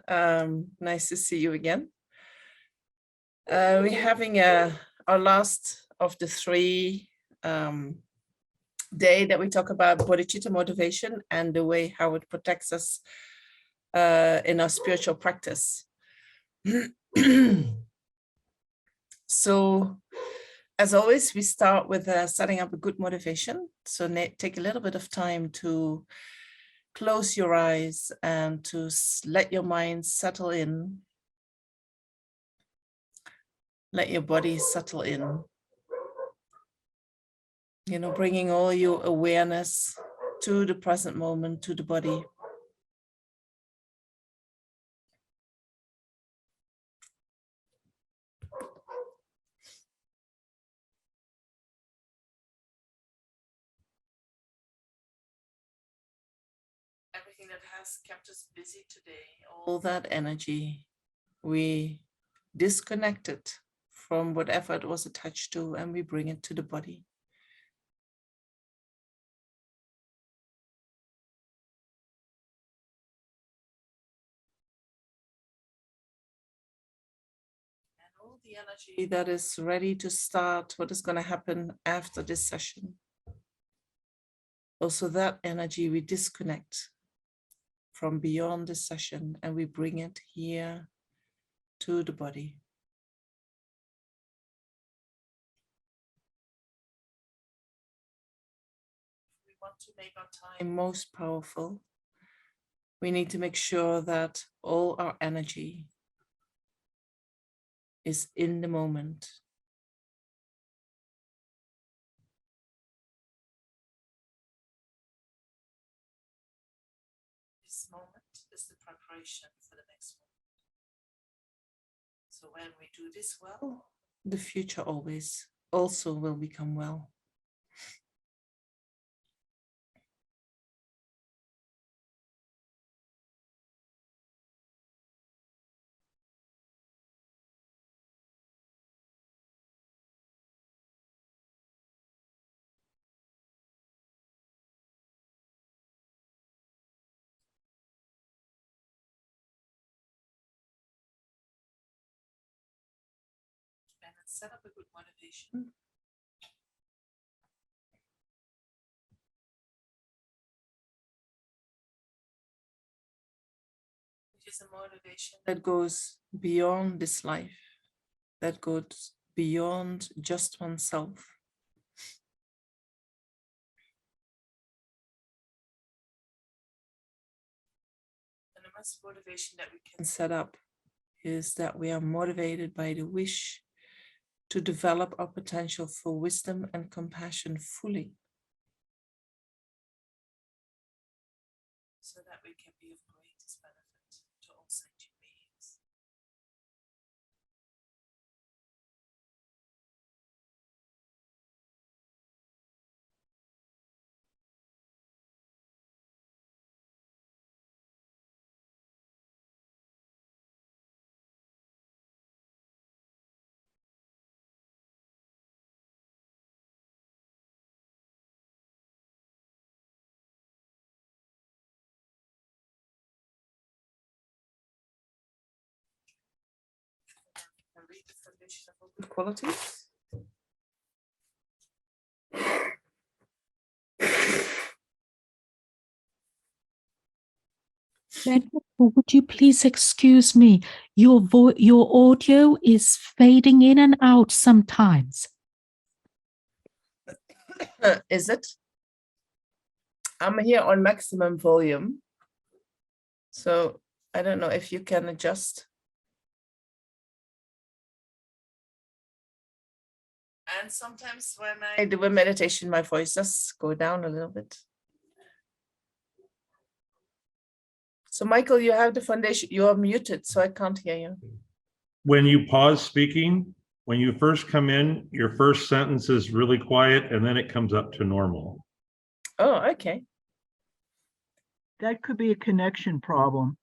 Nice to see you again. We're having our last of the 3 day that we talk about bodhicitta motivation and the way how it protects us in our spiritual practice. So, as always, we start with setting up a good motivation. So take a little bit of time to close your eyes and to let your mind settle in. Let your body settle in. You know, bringing all your awareness to the present moment, to the body. Everything that has kept us busy today, all that energy, we disconnect it from whatever it was attached to and we bring it to the body. And all the energy that is ready to start what is going to happen after this session. Also that energy we disconnect from beyond the session and we bring it here to the body. We want to make our time most powerful. We need to make sure that all our energy is in the moment. This moment is the preparation for the next one. So when we do this well, the future always also will become well. And set up a good motivation. It is a motivation that goes beyond this life, that goes beyond just oneself. And the best motivation that we can set up is that we are motivated by the wish to develop our potential for wisdom and compassion fully, so that we can be of greatest benefit to all sentient beings. Read the foundation of all good qualities. Would you please excuse me? Your audio is fading in and out sometimes. Is it? I'm here on maximum volume, so I don't know if you can adjust. And sometimes when I do a meditation, my voice does go down a little bit. So Michael, you have the foundation, you are muted, so I can't hear you. When you pause speaking, when you first come in, your first sentence is really quiet and then it comes up to normal. Oh, okay. That could be a connection problem.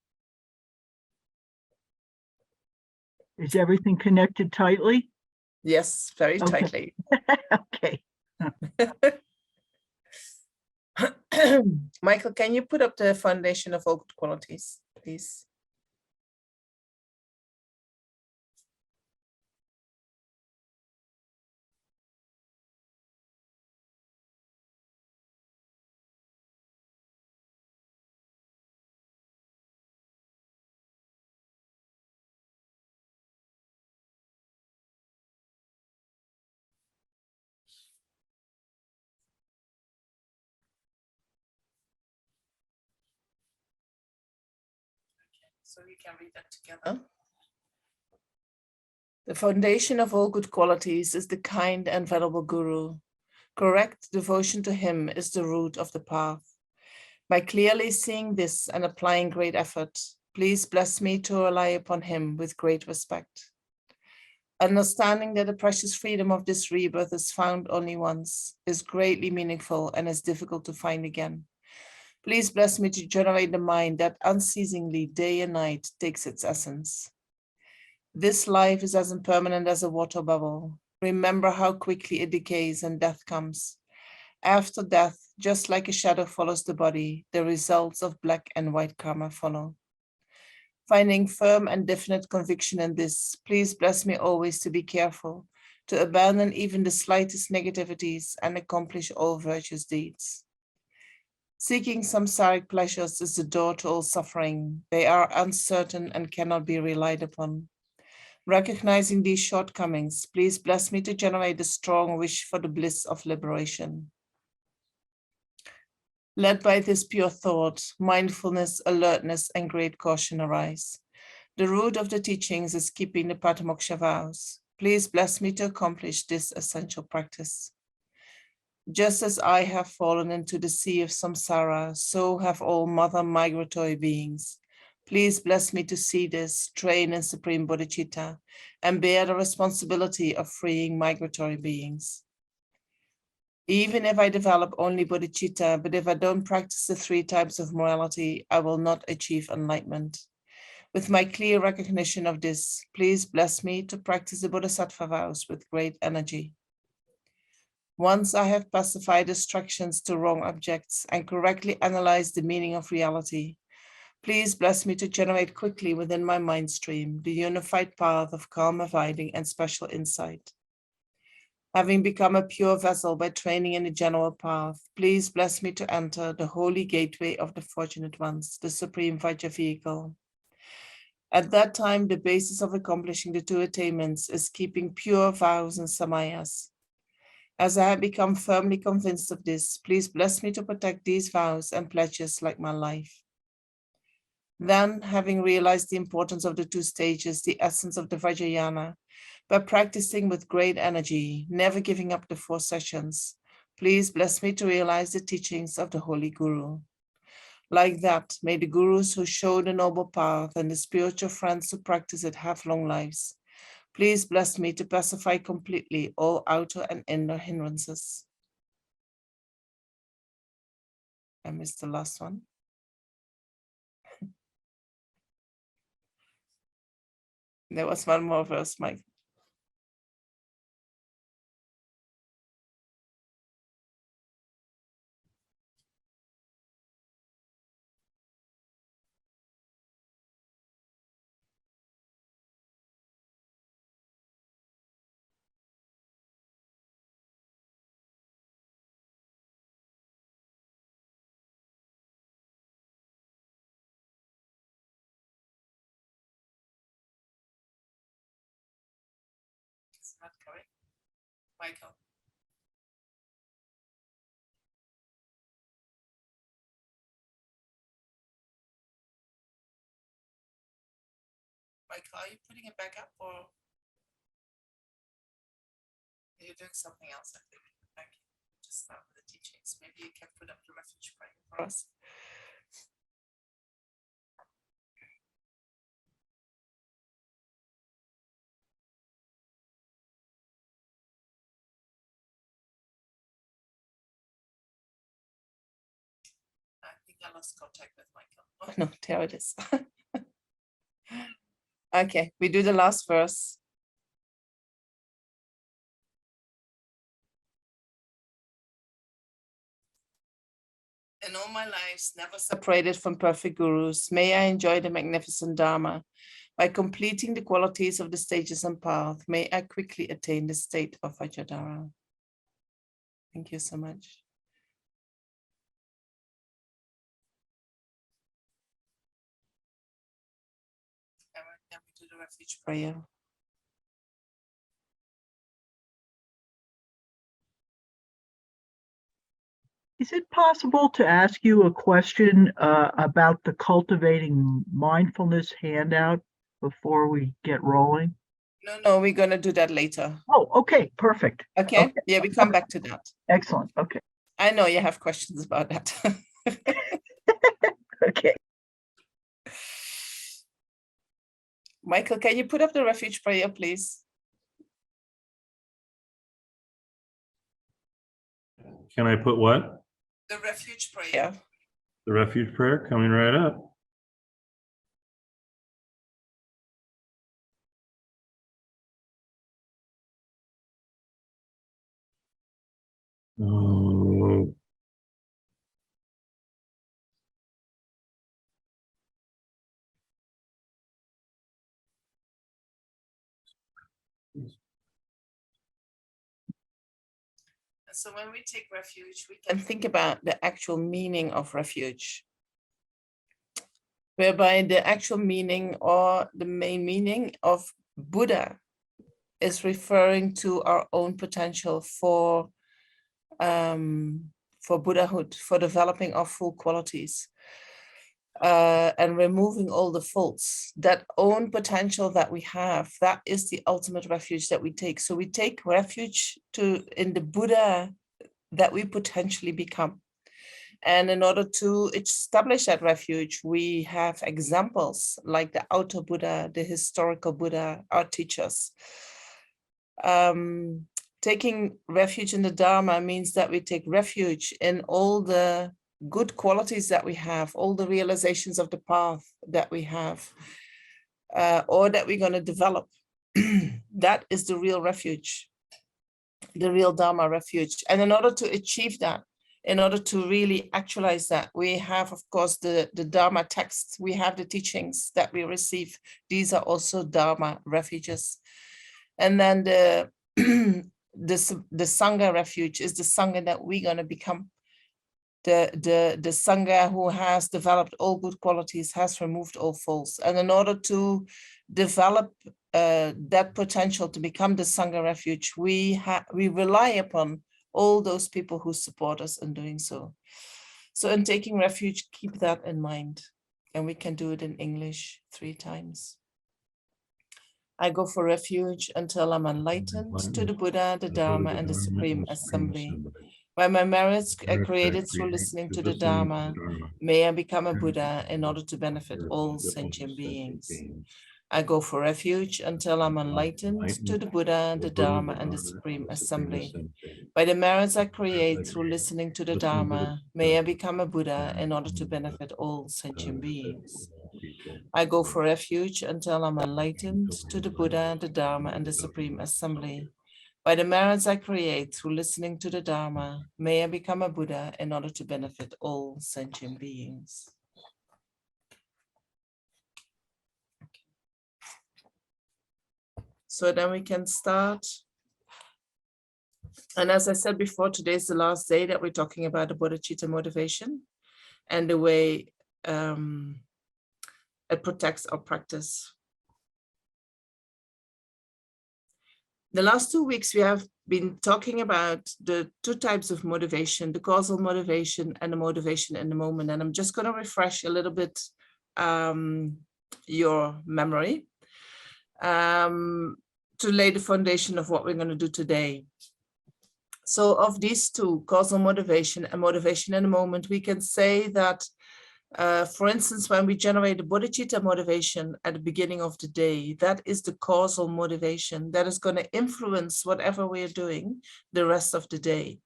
Is everything connected tightly? Yes, very Okay. tightly. Okay. Michael, can you put up the foundation of all good qualities, please? So we can read that together. The foundation of all good qualities is the kind and venerable Guru. Correct devotion to him is the root of the path. By clearly seeing this and applying great effort, please bless me to rely upon him with great respect. Understanding that the precious freedom of this rebirth is found only once is greatly meaningful and is difficult to find again. Please bless me to generate the mind that unceasingly, day and night, takes its essence. This life is as impermanent as a water bubble. Remember how quickly it decays and death comes. After death, just like a shadow follows the body, the results of black and white karma follow. Finding firm and definite conviction in this, please bless me always to be careful, to abandon even the slightest negativities and accomplish all virtuous deeds. Seeking samsaric pleasures is the door to all suffering. They are uncertain and cannot be relied upon. Recognizing these shortcomings, please bless me to generate a strong wish for the bliss of liberation. Led by this pure thought, mindfulness, alertness, and great caution arise. The root of the teachings is keeping the Patimoksha vows. Please bless me to accomplish this essential practice. Just as I have fallen into the sea of samsara, so have all mother migratory beings. Please bless me to see this, train in supreme bodhicitta, and bear the responsibility of freeing migratory beings. Even if I develop only bodhicitta, but if I don't practice the 3 types of morality, I will not achieve enlightenment. With my clear recognition of this, please bless me to practice the bodhisattva vows with great energy. Once I have pacified distractions to wrong objects and correctly analyzed the meaning of reality, please bless me to generate quickly within my mind stream the unified path of calm abiding and special insight. Having become a pure vessel by training in the general path, please bless me to enter the holy gateway of the fortunate ones, the supreme Vajra vehicle. At that time, the basis of accomplishing the 2 attainments is keeping pure vows and samayas. As I have become firmly convinced of this, please bless me to protect these vows and pledges like my life. Then, having realized the importance of the 2 stages, the essence of the Vajrayana, by practicing with great energy, never giving up the 4 sessions, please bless me to realize the teachings of the Holy Guru. Like that, may the gurus who show the noble path and the spiritual friends who practice it have long lives. Please bless me to pacify completely all outer and inner hindrances. I missed the last one. There was one more verse, Mike. Is that correct? Michael. Michael, are you putting it back up or are you doing something else? I think. Thank you. Just start with the teachings. Maybe you can put up the refuge prayer for us. I think I lost contact with Michael. Oh no, there it is. Okay, we do the last verse. In all my lives, never separated from perfect gurus, may I enjoy the magnificent Dharma. By completing the qualities of the stages and path, may I quickly attain the state of Vajradhara. Thank you so much. And then we do the refuge prayer. Is it possible to ask you a question about the cultivating mindfulness handout before we get rolling? No, we're going to do that later. Oh, okay, perfect. Okay. Okay. Yeah, we come back to that. Excellent. Okay. I know you have questions about that. Okay. Michael, can you put up the refuge prayer, please? Can I put what? The refuge prayer. The refuge prayer coming right up. Oh. So when we take refuge, we can think about the actual meaning of refuge, whereby the actual meaning or the main meaning of Buddha is referring to our own potential for Buddhahood, for developing our full qualities, and removing all the faults. That own potential that we have, that is the ultimate refuge that we take. So we take refuge in the Buddha that we potentially become. And in order to establish that refuge, we have examples like the outer Buddha, the historical Buddha, our teachers. Taking refuge in the Dharma means that we take refuge in all the good qualities that we have, all the realizations of the path that we have, or that we're going to develop. That is the real refuge, the real Dharma refuge. And in order to achieve that, in order to really actualize that, we have, of course, the Dharma texts, we have the teachings that we receive. These are also Dharma refuges. And then the Sangha refuge is the Sangha that we're going to become. The Sangha who has developed all good qualities, has removed all faults. And in order to develop that potential to become the Sangha refuge, we rely upon all those people who support us in doing so. So in taking refuge, keep that in mind. And we can do it in English 3 times. I go for refuge until I'm enlightened to the Buddha, the Dharma, and the Supreme Assembly. By my merits created through listening to the Dharma, may I become a Buddha in order to benefit all sentient beings. I go for refuge until I'm enlightened to the Buddha, the Dharma, and the Supreme Assembly. By the merits I create through listening to the Dharma, may I become a Buddha in order to benefit all sentient beings. I go for refuge until I'm enlightened to the Buddha, the Dharma, and the Supreme Assembly. By the merits I create through listening to the Dharma, may I become a Buddha in order to benefit all sentient beings. So then we can start. And as I said before, today is the last day that we're talking about the Bodhichitta motivation and the way it protects our practice. The last 2 weeks, we have been talking about the 2 types of motivation, the causal motivation and the motivation in the moment. And I'm just going to refresh a little bit your memory to lay the foundation of what we're going to do today. So of these 2, causal motivation and motivation in the moment, we can say that, for instance, when we generate the Bodhichitta motivation at the beginning of the day, that is the causal motivation that is going to influence whatever we're doing the rest of the day.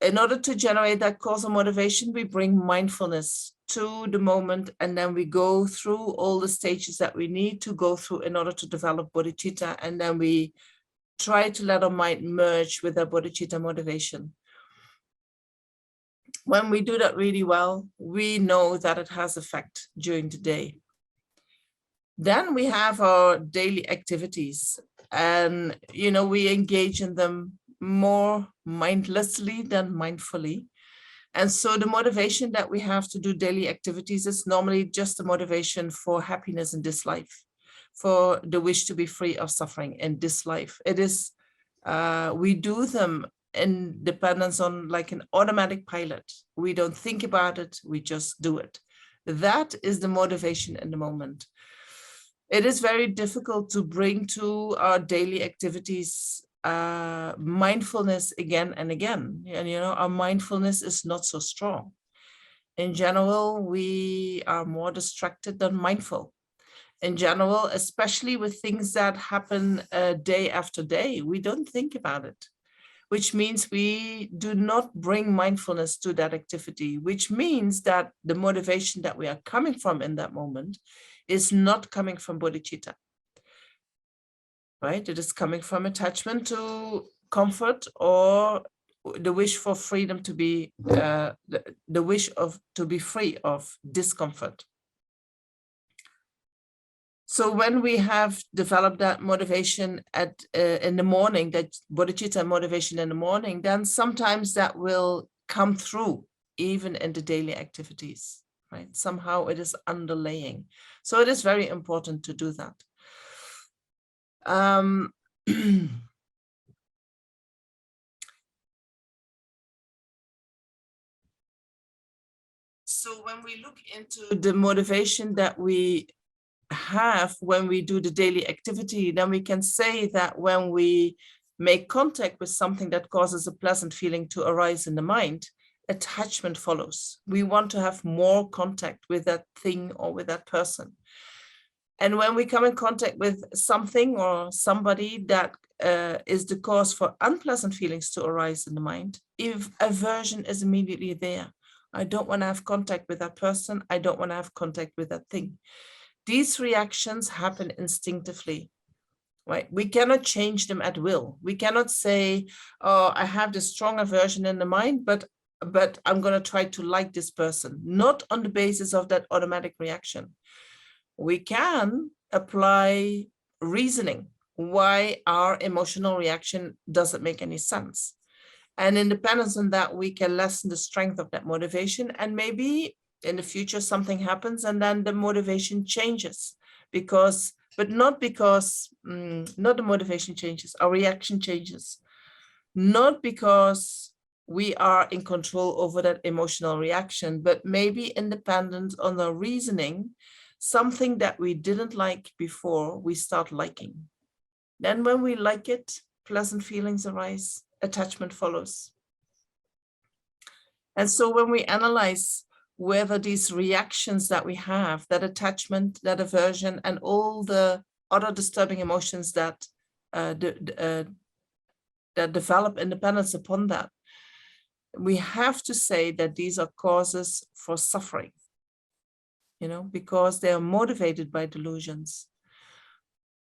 In order to generate that causal motivation, we bring mindfulness to the moment, and then we go through all the stages that we need to go through in order to develop Bodhicitta, and then we try to let our mind merge with our Bodhicitta motivation. When we do that really well, we know that it has effect during the day. Then we have our daily activities, and we engage in them more mindlessly than mindfully. And so the motivation that we have to do daily activities is normally just the motivation for happiness in this life, for the wish to be free of suffering in this life. It is, we do them in dependence on like an automatic pilot. We don't think about it, we just do it. That is the motivation in the moment. It is very difficult to bring to our daily activities mindfulness again and again. And our mindfulness is not so strong. In general, we are more distracted than mindful. In general, especially with things that happen day after day, we don't think about it, which means we do not bring mindfulness to that activity, which means that the motivation that we are coming from in that moment is not coming from bodhicitta, right? It is coming from attachment to comfort or the wish for freedom to be, the wish to be free of discomfort. So when we have developed that motivation in the morning, that bodhicitta motivation in the morning, then sometimes that will come through even in the daily activities, right? Somehow it is underlaying. So it is very important to do that. So when we look into the motivation that we have when we do the daily activity, then we can say that when we make contact with something that causes a pleasant feeling to arise in the mind, attachment follows. We want to have more contact with that thing or with that person. And when we come in contact with something or somebody that is the cause for unpleasant feelings to arise in the mind, if aversion is immediately there, I don't want to have contact with that person, I don't want to have contact with that thing. These reactions happen instinctively, right? We cannot change them at will. We cannot say, oh, I have this strong aversion in the mind, but I'm going to try to like this person, not on the basis of that automatic reaction. We can apply reasoning why our emotional reaction doesn't make any sense. And in dependence on that, we can lessen the strength of that motivation, and maybe in the future something happens and then the motivation changes, but not because not the motivation changes, our reaction changes, not because we are in control over that emotional reaction, but maybe independent on the reasoning, something that we didn't like before we start liking. Then when we like it, pleasant feelings arise, attachment follows. And so when we analyze whether these reactions that we have, that attachment, that aversion, and all the other disturbing emotions that that develop independence upon that, we have to say that these are causes for suffering, because they are motivated by delusions.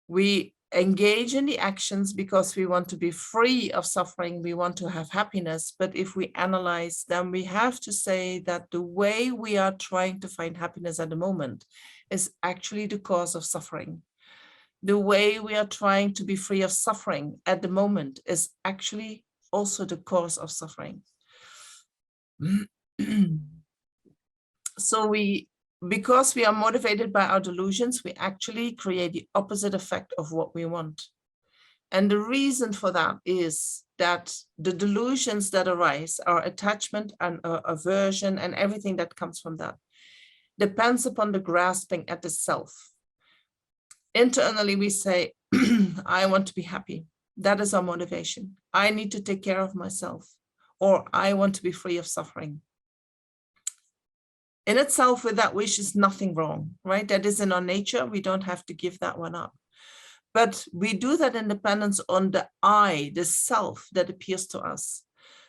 We engage in the actions because we want to be free of suffering, we want to have happiness, but if we analyze them, we have to say that the way we are trying to find happiness at the moment is actually the cause of suffering. The way we are trying to be free of suffering at the moment is actually also the cause of suffering. So because we are motivated by our delusions, we actually create the opposite effect of what we want. And the reason for that is that the delusions that arise, our attachment and aversion and everything that comes from that, depends upon the grasping at the self. Internally, we say, I want to be happy. That is our motivation. I need to take care of myself, or I want to be free of suffering. In itself, with that wish is nothing wrong, right? That is in our nature. We don't have to give that one up. But we do that in dependence on the I, the self that appears to us,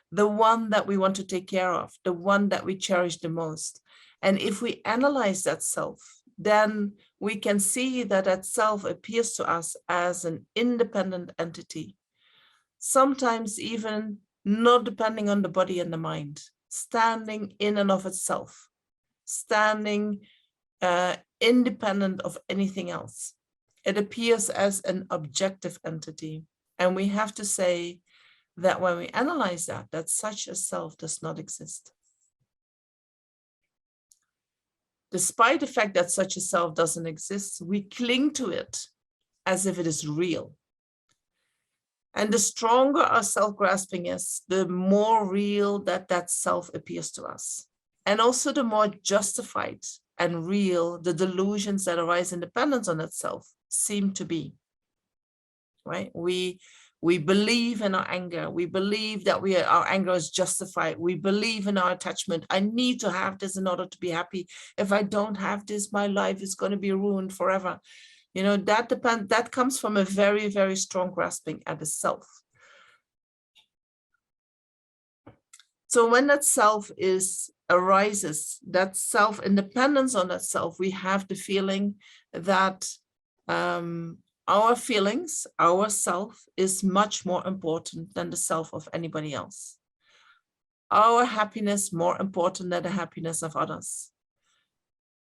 the one that we want to take care of, the one that we cherish the most. And if we analyze that self, then we can see that that self appears to us as an independent entity, sometimes even not depending on the body and the mind, standing in and of itself, standing independent of anything else. It appears as an objective entity. And we have to say that when we analyze that such a self does not exist. Despite the fact that such a self doesn't exist, we cling to it as if it is real. And the stronger our self-grasping is, the more real that self appears to us. And also the more justified and real the delusions that arise in dependence on that self seem to be, right? We believe in our anger. We believe that our anger is justified. We believe in our attachment. I need to have this in order to be happy. If I don't have this, my life is going to be ruined forever. You know, that comes from a very, very strong grasping at the self. So when that self arises, that self-independence on that self, we have the feeling that our feelings, our self is much more important than the self of anybody else. Our happiness more important than the happiness of others,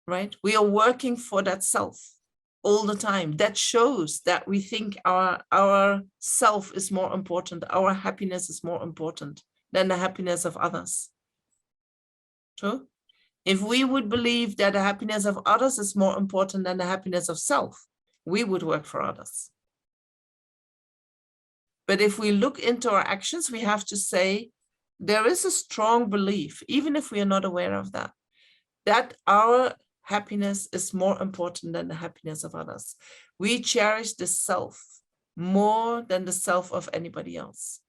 right? We are working for that self all the time. That shows that we think our self is more important. Our happiness is more important than the happiness of others. True? If we would believe that the happiness of others is more important than the happiness of self, we would work for others. But if we look into our actions, we have to say there is a strong belief, even if we are not aware of that, that our happiness is more important than the happiness of others. We cherish the self more than the self of anybody else.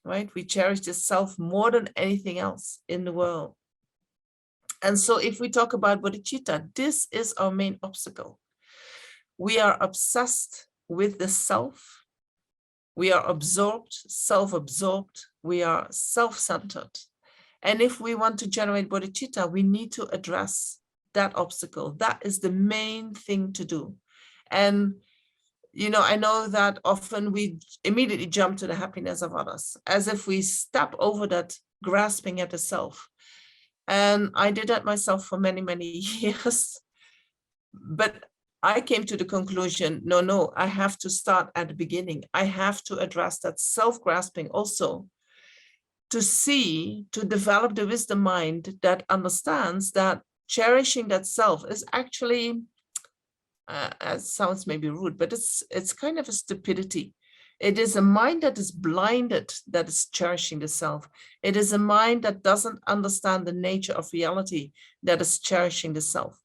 Right? We cherish the self more than anything else in the world. And so if we talk about bodhicitta, this is our main obstacle. We are obsessed with the self. We are absorbed, self-absorbed. We are self-centered. And if we want to generate bodhicitta, we need to address that obstacle. That is the main thing to do. And, you know, I know that often we immediately jump to the happiness of others, as if we step over that grasping at the self. And I did that myself for many, many years. But I came to the conclusion, no, I have to start at the beginning. I have to address that self-grasping also, to develop the wisdom mind that understands that cherishing that self is actually, it sounds maybe rude, but it's kind of a stupidity. It is a mind that is blinded that is cherishing the self. It is a mind that doesn't understand the nature of reality that is cherishing the self.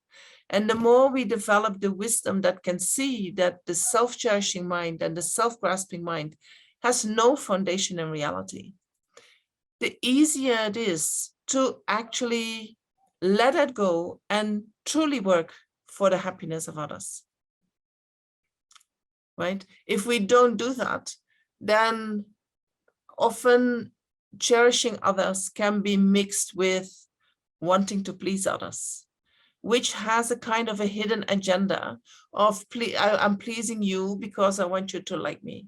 And the more we develop the wisdom that can see that the self-cherishing mind and the self-grasping mind has no foundation in reality, the easier it is to actually let it go and truly work for the happiness of others. Right? If we don't do that, then often cherishing others can be mixed with wanting to please others, which has a kind of a hidden agenda of I'm pleasing you because I want you to like me.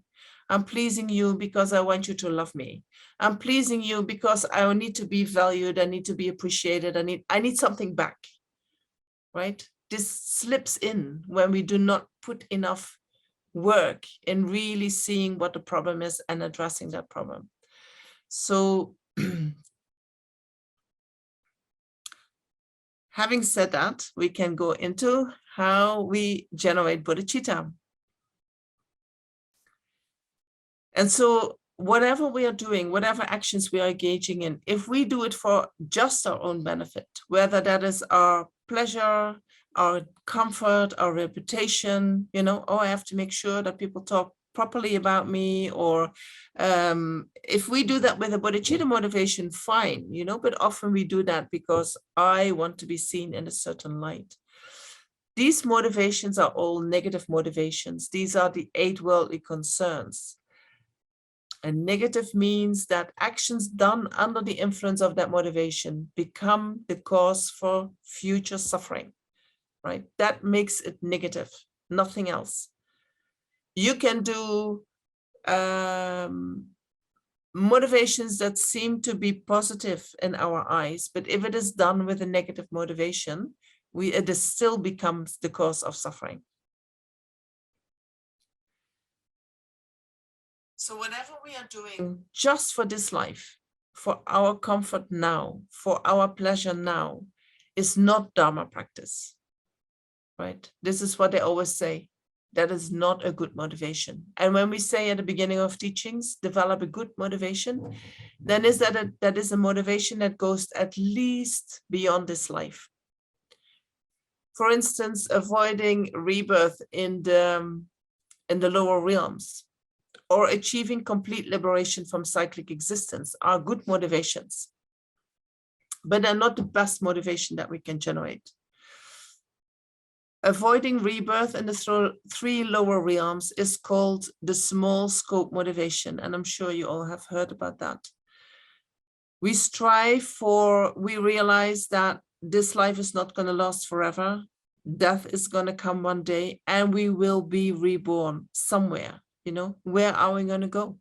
I'm pleasing you because I want you to love me. I'm pleasing you because I need to be valued. I need to be appreciated. I need something back, right? This slips in when we do not put enough work in really seeing what the problem is and addressing that problem. So having said that, we can go into how we generate bodhicitta. And so whatever we are doing, whatever actions we are engaging in, if we do it for just our own benefit, whether that is our pleasure, our comfort, our reputation, you know, oh, I have to make sure that people talk properly about me, or if we do that with a bodhicitta motivation, fine, you know, but often we do that because I want to be seen in a certain light. These motivations are all negative motivations. These are the 8 worldly concerns. And negative means that actions done under the influence of that motivation become the cause for future suffering, right? That makes it negative, nothing else. You can do motivations that seem to be positive in our eyes, but if it is done with a negative motivation, it still becomes the cause of suffering. So whatever we are doing just for this life, for our comfort now, for our pleasure now, is not Dharma practice, right? This is what they always say. that is not a good motivation. And when we say at the beginning of teachings, develop a good motivation, then that is a motivation that goes at least beyond this life. For instance, avoiding rebirth in the lower realms, or achieving complete liberation from cyclic existence are good motivations, but they're not the best motivation that we can generate. Avoiding rebirth in the three lower realms is called the small scope motivation, and I'm sure you all have heard about that. We realize that this life is not going to last forever. Death is going to come one day, and we will be reborn somewhere. You know, where are we going to go?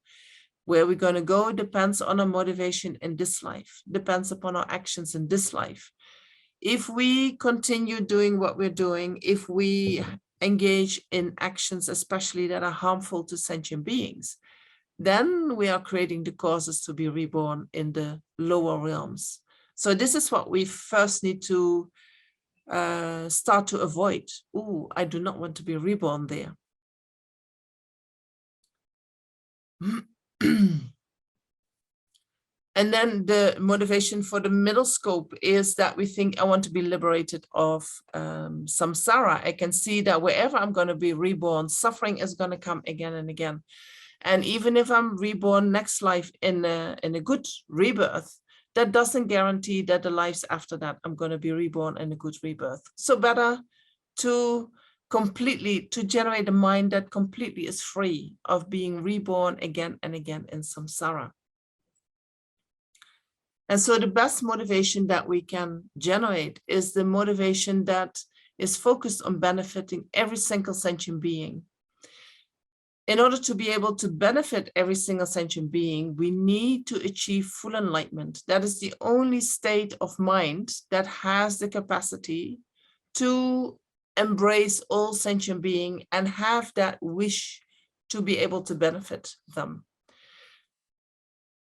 Where we're going to go depends on our motivation in this life, depends upon our actions in this life. If we continue doing what we're doing, if we engage in actions, especially that are harmful to sentient beings, then we are creating the causes to be reborn in the lower realms. So this is what we first need to start to avoid. Ooh, I do not want to be reborn there. And then the motivation for the middle scope is that we think I want to be liberated of samsara. I can see that wherever I'm going to be reborn, suffering is going to come again and again. And even if I'm reborn next life in a good rebirth, that doesn't guarantee that the lives after that I'm going to be reborn in a good rebirth. So better to generate a mind that completely is free of being reborn again and again in samsara. And so the best motivation that we can generate is the motivation that is focused on benefiting every single sentient being. In order to be able to benefit every single sentient being, we need to achieve full enlightenment. That is the only state of mind that has the capacity to embrace all sentient beings and have that wish to be able to benefit them.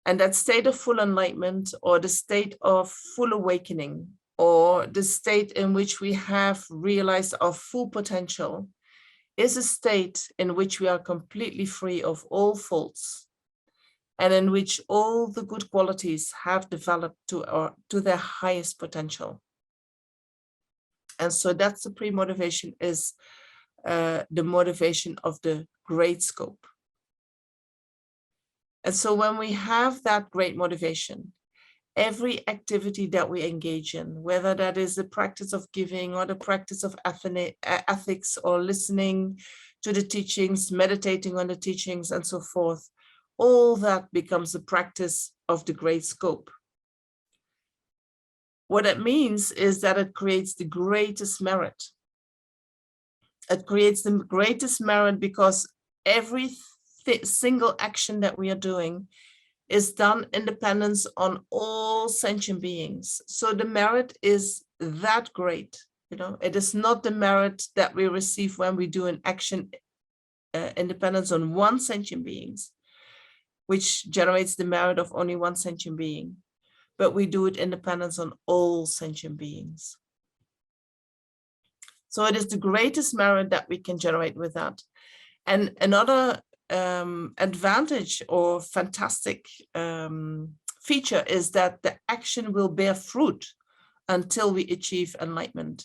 And that state of full enlightenment, or the state of full awakening, or the state in which we have realized our full potential, is a state in which we are completely free of all faults, and in which all the good qualities have developed to their highest potential. And so that's the pre-motivation, is the motivation of the great scope. And so when we have that great motivation, every activity that we engage in, whether that is the practice of giving or the practice of ethics, or listening to the teachings, meditating on the teachings, and so forth, all that becomes a practice of the great scope. What it means is that it creates the greatest merit. It creates the greatest merit because every single action that we are doing is done in dependence on all sentient beings. So the merit is that great. You know, it is not the merit that we receive when we do an action in dependence on one sentient beings, which generates the merit of only one sentient being, but we do it in dependence on all sentient beings. So it is the greatest merit that we can generate with that. And another advantage or fantastic feature is that the action will bear fruit until we achieve enlightenment.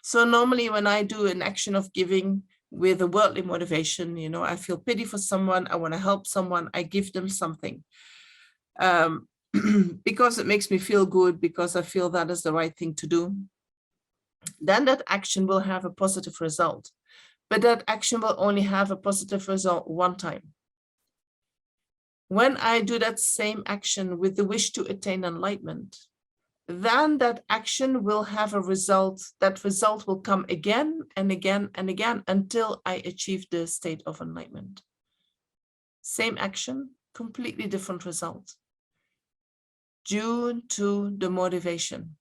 So normally when I do an action of giving with a worldly motivation, you know, I feel pity for someone, I want to help someone, I give them something because it makes me feel good, because I feel that is the right thing to do, then that action will have a positive result. But that action will only have a positive result one time. When I do that same action with the wish to attain enlightenment, then that action will have a result. That result will come again and again and again until I achieve the state of enlightenment. Same action, completely different result, due to the motivation.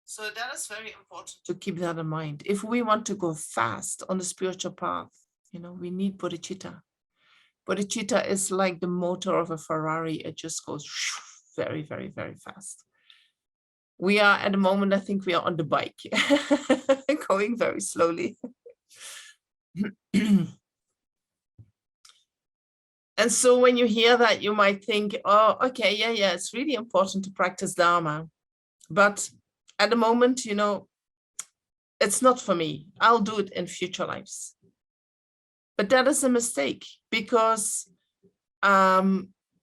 So that is very important to keep that in mind. If we want to go fast on the spiritual path, you know, we need bodhicitta. Bodhicitta is like the motor of a Ferrari. It just goes very, very, very fast. We are at the moment, I think we are on the bike, going very slowly. And so when you hear that, you might think, oh, okay, yeah, it's really important to practice Dharma. But at the moment, you know, it's not for me. I'll do it in future lives. But that is a mistake because,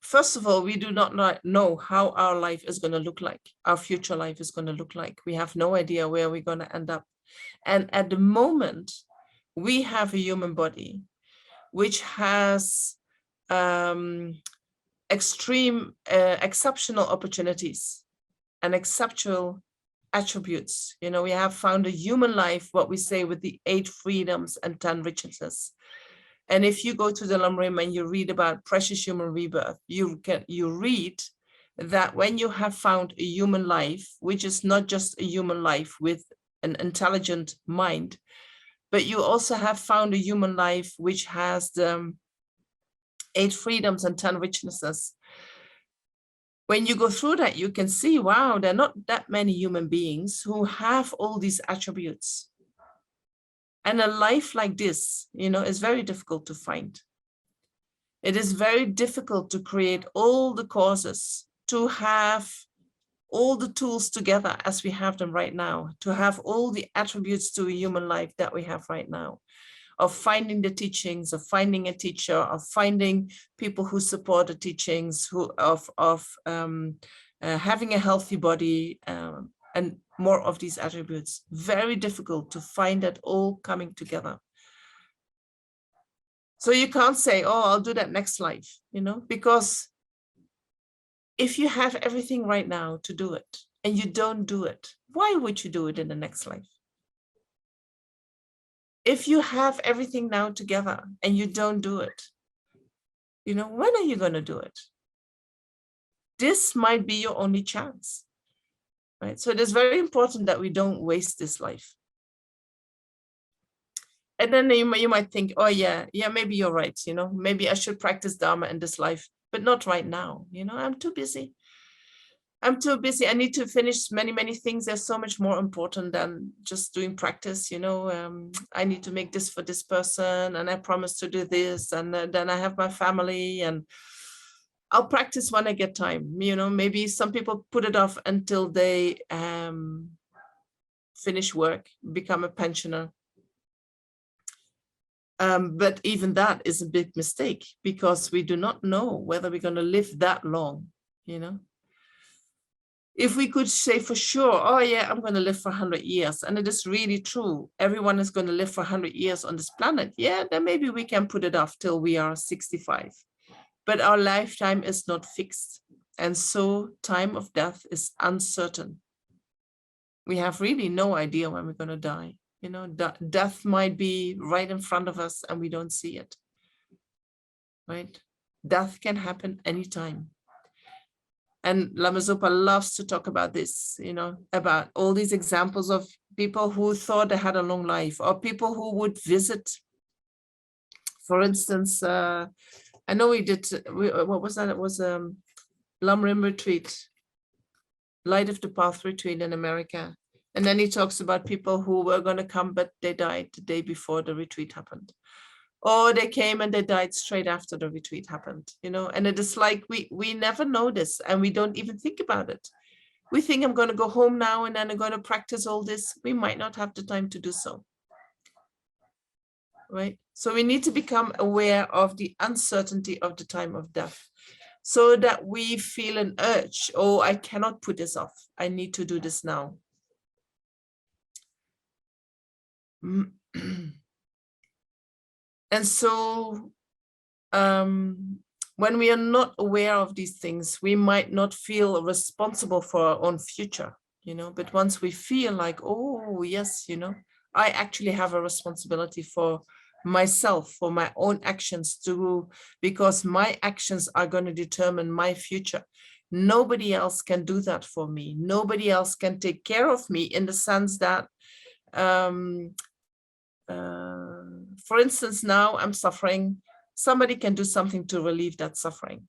first of all, we do not know how our life is going to look like. Our future life is going to look like. We have no idea where we're going to end up. And at the moment, we have a human body which has exceptional opportunities and exceptional attributes. You know, we have found a human life, what we say, with the 8 freedoms and 10 richnesses. And if you go to the Lamrim and you read about precious human rebirth, you read that when you have found a human life, which is not just a human life with an intelligent mind, but you also have found a human life which has the 8 freedoms and 10 richnesses. When you go through that, you can see, wow, there are not that many human beings who have all these attributes. And a life like this, you know, is very difficult to find. It is very difficult to create all the causes, to have all the tools together as we have them right now, to have all the attributes to a human life that we have right now, of finding the teachings, of finding a teacher, of finding people who support the teachings, of having a healthy body, and more of these attributes. Very difficult to find that all coming together. So you can't say, oh, I'll do that next life, you know, because if you have everything right now to do it and you don't do it, why would you do it in the next life? If you have everything now together and you don't do it, you know, when are you going to do it? This might be your only chance, right? So it is very important that we don't waste this life. And then you might think, oh yeah, maybe you're right. You know, maybe I should practice Dharma in this life, but not right now. You know, I'm too busy. I'm too busy. I need to finish many, many things. They're so much more important than just doing practice. You know, I need to make this for this person, and I promise to do this, and then I have my family, and I'll practice when I get time. You know, maybe some people put it off until they finish work, become a pensioner. But even that is a big mistake because we do not know whether we're going to live that long, you know. If we could say for sure, oh yeah, I'm going to live for 100 years, and it is really true, everyone is going to live for 100 years on this planet, yeah, then maybe we can put it off till we are 65. But our lifetime is not fixed. And so time of death is uncertain. We have really no idea when we're going to die. You know, death might be right in front of us and we don't see it, right? Death can happen anytime. And Lama Zopa loves to talk about this, you know, about all these examples of people who thought they had a long life, or people who would visit. For instance, I know what was that? It was Lamrim retreat, Light of the Path retreat in America. And then he talks about people who were going to come, but they died the day before the retreat happened. Or they came and they died straight after the retreat happened, you know. And it is like we never know this, and we don't even think about it. We think I'm going to go home now and then I'm going to practice all this. We might not have the time to do so, right? So we need to become aware of the uncertainty of the time of death, so that we feel an urge, oh, I cannot put this off. I need to do this now. And so when we are not aware of these things, we might not feel responsible for our own future, you know, but once we feel like, oh, yes, you know, I actually have a responsibility for myself, for my own actions too, because my actions are going to determine my future. Nobody else can do that for me. Nobody else can take care of me in the sense that, for instance, now I'm suffering. Somebody can do something to relieve that suffering.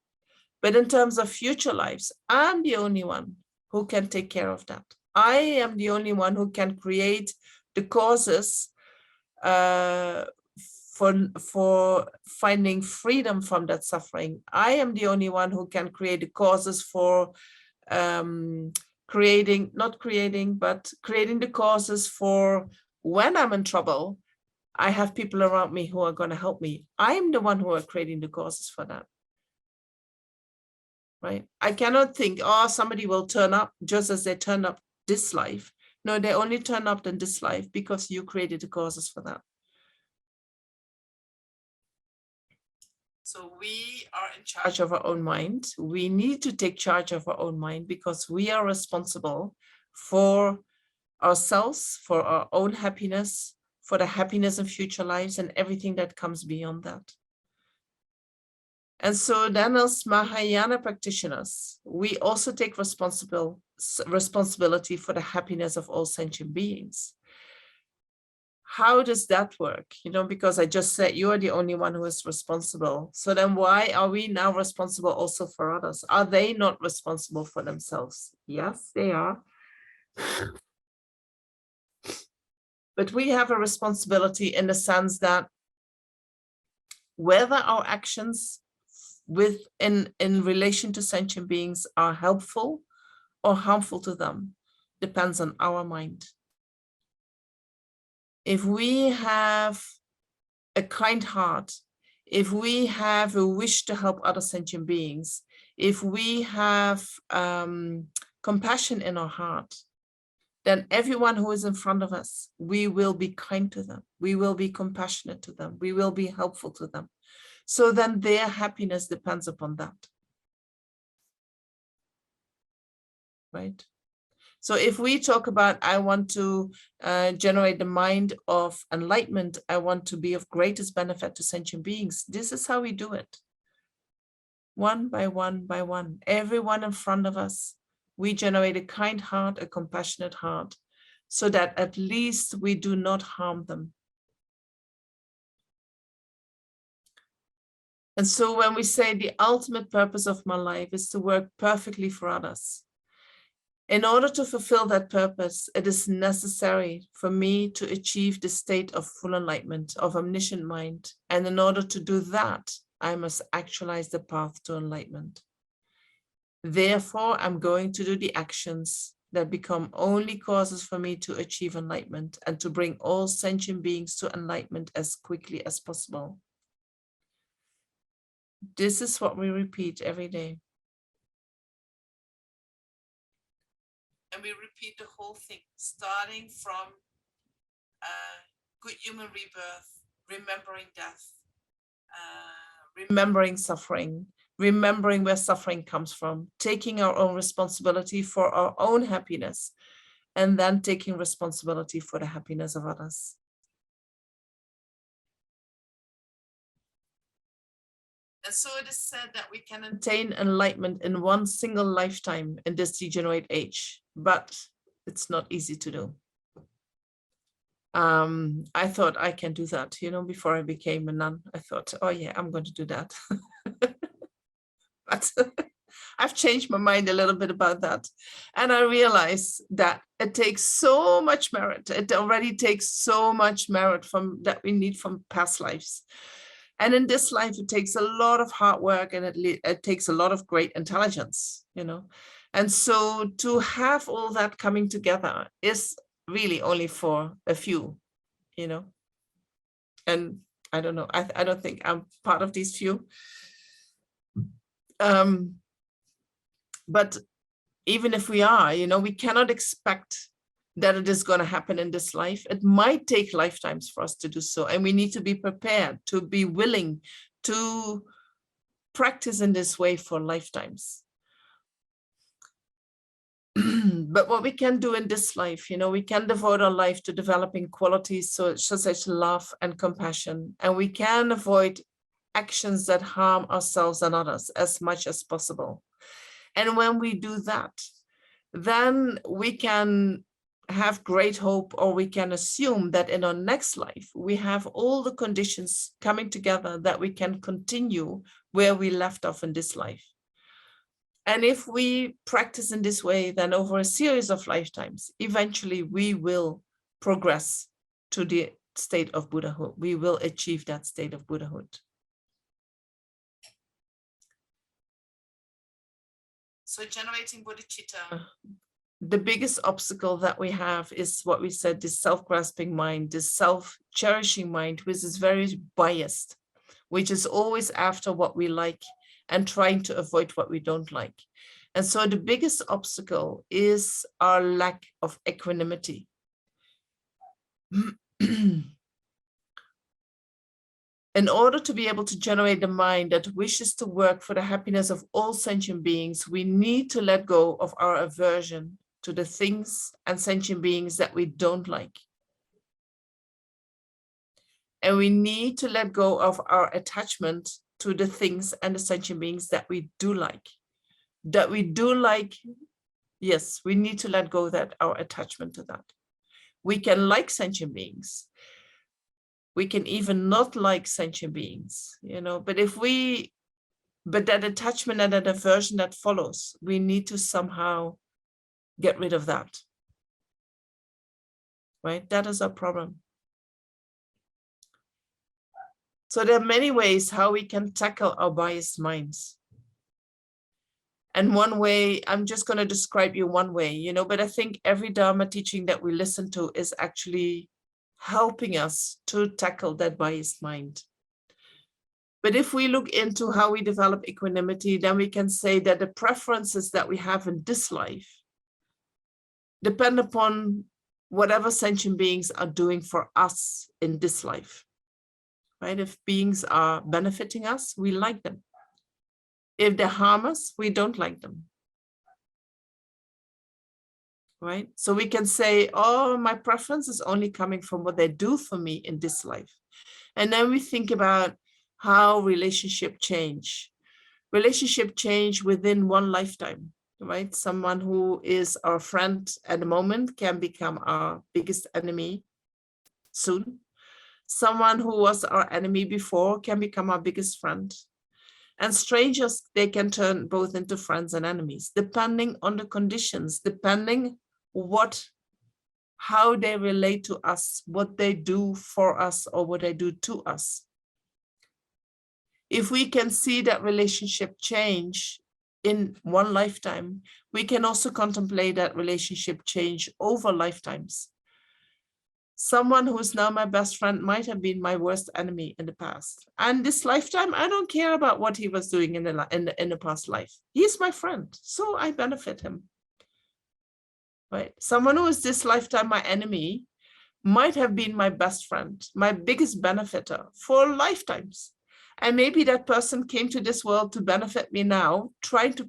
But in terms of future lives, I'm the only one who can take care of that. I am the only one who can create the causes for finding freedom from that suffering. I am the only one who can create the causes for creating the causes for when I'm in trouble, I have people around me who are going to help me. I'm the one who are creating the causes for that. Right? I cannot think, oh, somebody will turn up just as they turn up this life. No, they only turn up in this life because you created the causes for that. So we are in charge of our own mind. We need to take charge of our own mind because we are responsible for ourselves, for our own happiness, for the happiness in future lives and everything that comes beyond that. And so then as Mahayana practitioners, we also take responsibility for the happiness of all sentient beings. How does that work? You know, because I just said you are the only one who is responsible. So then why are we now responsible also for others? Are they not responsible for themselves? Yes, they are. But we have a responsibility in the sense that whether our actions in relation to sentient beings are helpful or harmful to them depends on our mind. If we have a kind heart, if we have a wish to help other sentient beings, if we have compassion in our heart, then everyone who is in front of us, we will be kind to them. We will be compassionate to them. We will be helpful to them. So then their happiness depends upon that. Right? So if we talk about, I want to generate the mind of enlightenment, I want to be of greatest benefit to sentient beings, this is how we do it. One by one by one, everyone in front of us, we generate a kind heart, a compassionate heart, so that at least we do not harm them. And so when we say the ultimate purpose of my life is to work perfectly for others, in order to fulfill that purpose, it is necessary for me to achieve the state of full enlightenment, of omniscient mind. And in order to do that, I must actualize the path to enlightenment. Therefore, I'm going to do the actions that become only causes for me to achieve enlightenment and to bring all sentient beings to enlightenment as quickly as possible. This is what we repeat every day. And we repeat the whole thing, starting from good human rebirth, remembering death, remembering suffering, remembering where suffering comes from, taking our own responsibility for our own happiness, and then taking responsibility for the happiness of others. And so it is said that we can attain enlightenment in one single lifetime in this degenerate age, but it's not easy to do. I thought I can do that, you know, before I became a nun. I thought, oh yeah, I'm going to do that. But I've changed my mind a little bit about that. And I realized that it takes so much merit. It already takes so much merit that we need from past lives. And in this life, it takes a lot of hard work and it takes a lot of great intelligence, you know. And so to have all that coming together is really only for a few, you know. And I don't know, I don't think I'm part of these few. But even if we are, you know, we cannot expect that it is going to happen in this life. It might take lifetimes for us to do so. And we need to be prepared, to be willing to practice in this way for lifetimes. But what we can do in this life, you know, we can devote our life to developing qualities such as love and compassion. And we can avoid actions that harm ourselves and others as much as possible. And when we do that, then we can have great hope, or we can assume that in our next life, we have all the conditions coming together that we can continue where we left off in this life. And if we practice in this way, then over a series of lifetimes, eventually we will progress to the state of Buddhahood. We will achieve that state of Buddhahood. So generating bodhicitta, the biggest obstacle that we have is what we said, this self-grasping mind, this self-cherishing mind, which is very biased, which is always after what we like and trying to avoid what we don't like. And so the biggest obstacle is our lack of equanimity. In order to be able to generate a mind that wishes to work for the happiness of all sentient beings, we need to let go of our aversion to the things and sentient beings that we don't like. And we need to let go of our attachment to the things and the sentient beings that we do like. That we do like, yes, we need to let go of that, our attachment to that. We can like sentient beings. We can even not like sentient beings, you know, but that attachment and that aversion that follows, we need to somehow get rid of that, right? That is our problem. So there are many ways how we can tackle our biased minds. And one way, I'm just going to describe you one way, you know, but I think every Dharma teaching that we listen to is actually helping us to tackle that biased mind. But if we look into how we develop equanimity, then we can say that the preferences that we have in this life depend upon whatever sentient beings are doing for us in this life, right? If beings are benefiting us, we like them. If they harm us, we don't like them. Right? So we can say, oh, my preference is only coming from what they do for me in this life. And then we think about how relationship change. Relationship change within one lifetime, right? Someone who is our friend at the moment can become our biggest enemy soon. Someone who was our enemy before can become our biggest friend. And strangers, they can turn both into friends and enemies, depending on the conditions, depending how they relate to us, what they do for us or what they do to us. If we can see that relationship change in one lifetime, we can also contemplate that relationship change over lifetimes. Someone who is now my best friend might have been my worst enemy in the past. And this lifetime, I don't care about what he was doing in the past life. He's my friend, so I benefit him. Right? Someone who is this lifetime my enemy might have been my best friend, my biggest benefactor for lifetimes. And maybe that person came to this world to benefit me now, trying to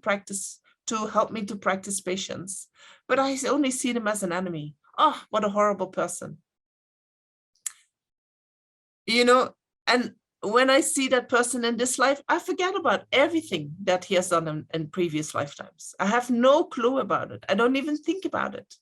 help me to practice patience. But I only see them as an enemy. Oh, what a horrible person. You know, and when I see that person in this life, I forget about everything that he has done in previous lifetimes. I have no clue about it. I don't even think about it.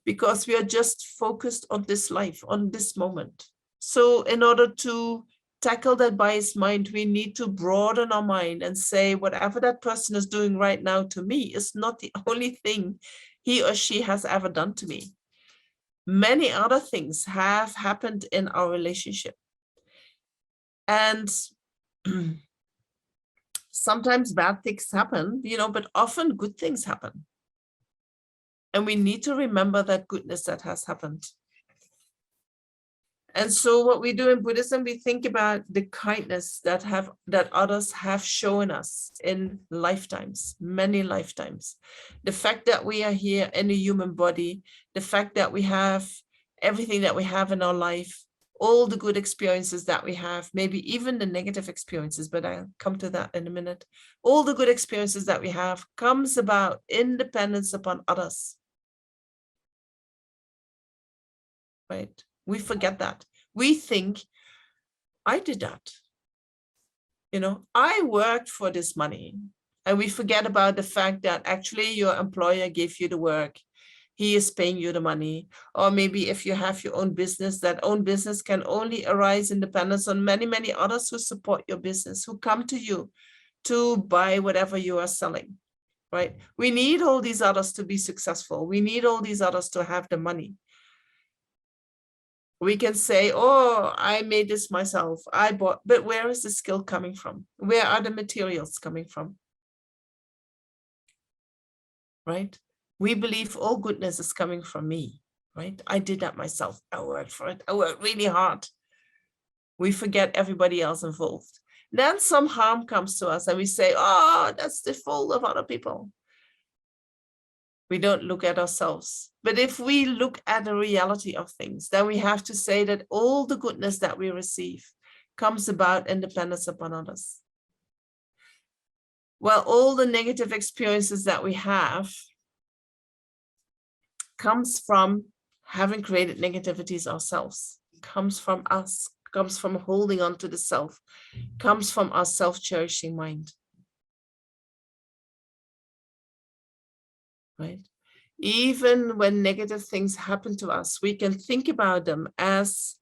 Because we are just focused on this life, on this moment. So in order to tackle that biased mind, we need to broaden our mind and say, whatever that person is doing right now to me is not the only thing he or she has ever done to me. Many other things have happened in our relationship. And sometimes bad things happen, you know, but often good things happen. And we need to remember that goodness that has happened. And so what we do in Buddhism, we think about the kindness that others have shown us in lifetimes, many lifetimes. The fact that we are here in a human body, the fact that we have everything that we have in our life, all the good experiences that we have, maybe even the negative experiences, but I'll come to that in a minute. All the good experiences that we have comes about in dependence upon others. Right? We forget that. We think, I did that. You know, I worked for this money. And we forget about the fact that actually your employer gave you the work. He is paying you the money. Or maybe if you have your own business, that own business can only arise in dependence on many, many others who support your business, who come to you to buy whatever you are selling, right? We need all these others to be successful. We need all these others to have the money. We can say, oh, I made this myself, I bought, but where is the skill coming from? Where are the materials coming from? Right? We believe all goodness is coming from me, right? I did that myself. I worked for it. I worked really hard. We forget everybody else involved. Then some harm comes to us and we say, oh, that's the fault of other people. We don't look at ourselves. But if we look at the reality of things, then we have to say that all the goodness that we receive comes about in dependence upon others. Well, all the negative experiences that we have comes from having created negativities ourselves, comes from us, comes from holding on to the self, comes from our self-cherishing mind. Right? Even when negative things happen to us, we can think about them as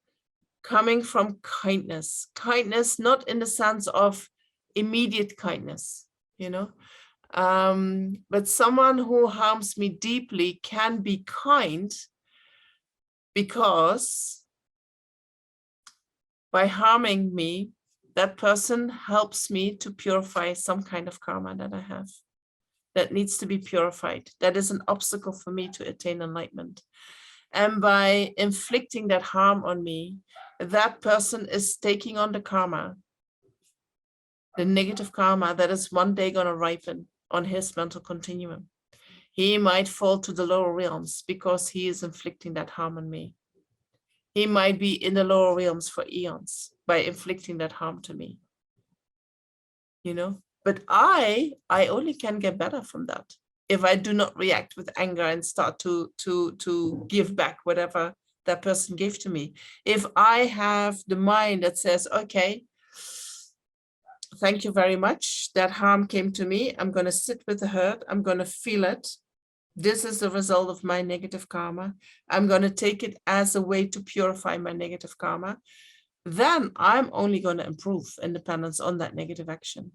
coming from kindness. Kindness, not in the sense of immediate kindness, you know, but someone who harms me deeply can be kind because by harming me, that person helps me to purify some kind of karma that I have that needs to be purified. That is an obstacle for me to attain enlightenment. And by inflicting that harm on me, that person is taking on the karma, the negative karma that is one day going to ripen on his mental continuum. He might fall to the lower realms because he is inflicting that harm on me. He might be in the lower realms for eons by inflicting that harm to me. You know, but I only can get better from that if I do not react with anger and start to give back whatever that person gave to me. If I have the mind that says, okay, thank you very much, that harm came to me, I'm going to sit with the hurt, I'm going to feel it. This is the result of my negative karma. I'm going to take it as a way to purify my negative karma. Then I'm only going to improve independence on that negative action.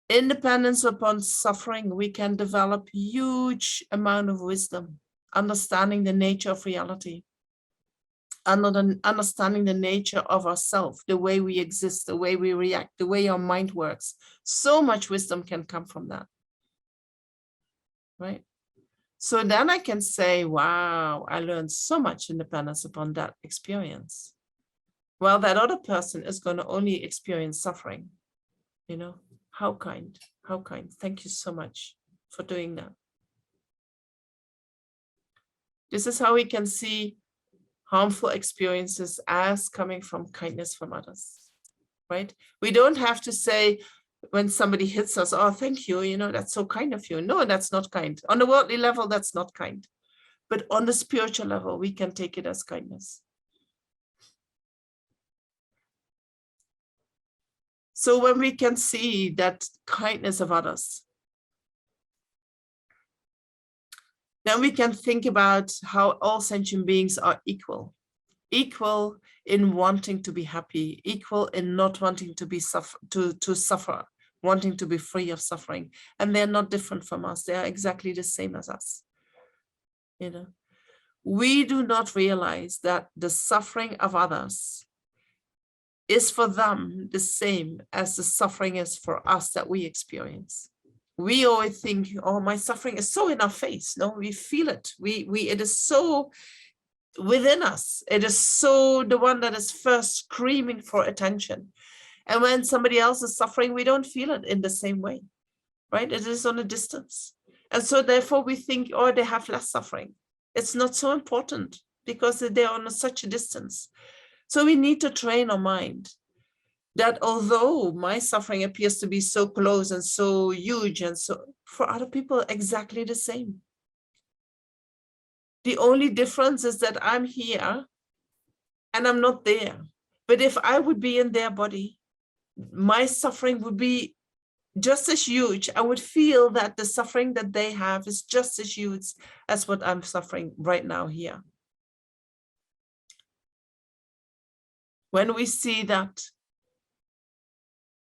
Independence upon suffering, we can develop huge amount of wisdom, understanding the nature of reality, understanding the nature of ourselves, the way we exist, the way we react, the way our mind works. So much wisdom can come from that. Right? So then I can say, wow, I learned so much independence upon that experience. Well, that other person is going to only experience suffering. You know, how kind, how kind. Thank you so much for doing that. This is how we can see harmful experiences as coming from kindness from others, right? We don't have to say, when somebody hits us, oh, thank you, you know, that's so kind of you. No, that's not kind. On the worldly level, that's not kind. But on the spiritual level, we can take it as kindness. So when we can see that kindness of others, then we can think about how all sentient beings are equal. Equal in wanting to be happy, equal in not wanting to be suffer, wanting to be free of suffering. And they're not different from us. They are exactly the same as us. You know, we do not realize that the suffering of others is for them the same as the suffering is for us that we experience. We always think, oh, my suffering is so in our face. No, we feel it. It is so within us. It is so the one that is first screaming for attention. And when somebody else is suffering, we don't feel it in the same way, right? It is on a distance. And so therefore we think, oh, they have less suffering. It's not so important because they're on such a distance. So we need to train our mind that although my suffering appears to be so close and so huge and so for other people, exactly the same. The only difference is that I'm here and I'm not there. But if I would be in their body, my suffering would be just as huge. I would feel that the suffering that they have is just as huge as what I'm suffering right now here. When we see that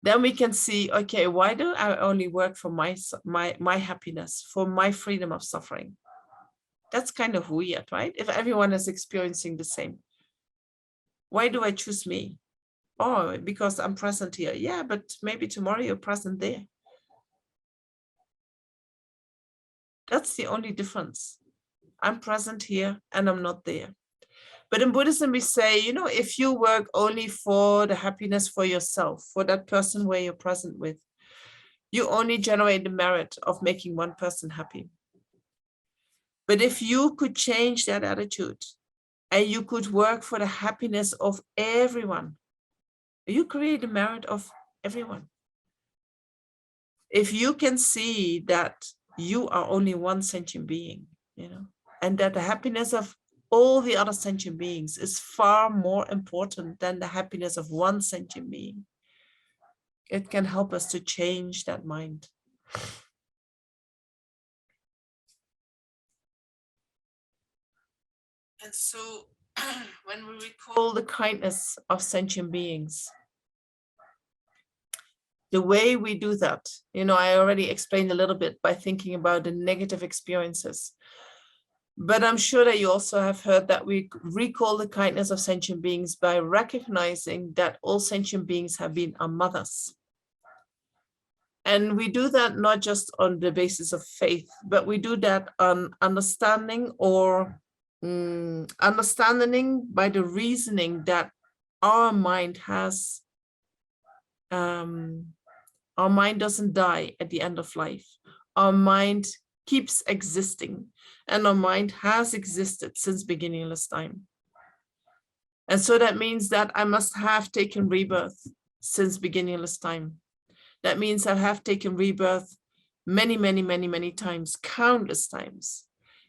then we can see, okay, why do I only work for my happiness, for my freedom of suffering? That's kind of weird, right? If everyone is experiencing the same, why do I choose me? Oh, because I'm present here. Yeah, but maybe tomorrow you're present there. That's the only difference. I'm present here and I'm not there. But in Buddhism, we say, you know, if you work only for the happiness for yourself, for that person where you're present with, you only generate the merit of making one person happy. But if you could change that attitude and you could work for the happiness of everyone, you create the merit of everyone. If you can see that you are only one sentient being, you know, and that the happiness of all the other sentient beings is far more important than the happiness of one sentient being, it can help us to change that mind. And so when we recall the kindness of sentient beings, the way we do that, you know, I already explained a little bit by thinking about the negative experiences. But I'm sure that you also have heard that we recall the kindness of sentient beings by recognizing that all sentient beings have been our mothers. And we do that not just on the basis of faith, but we do that on understanding or understanding by the reasoning that our mind has, our mind doesn't die at the end of life. Our mind keeps existing, and our mind has existed since beginningless time. And so that means that I must have taken rebirth since beginningless time. That means I have taken rebirth many, many, many, many times, countless times.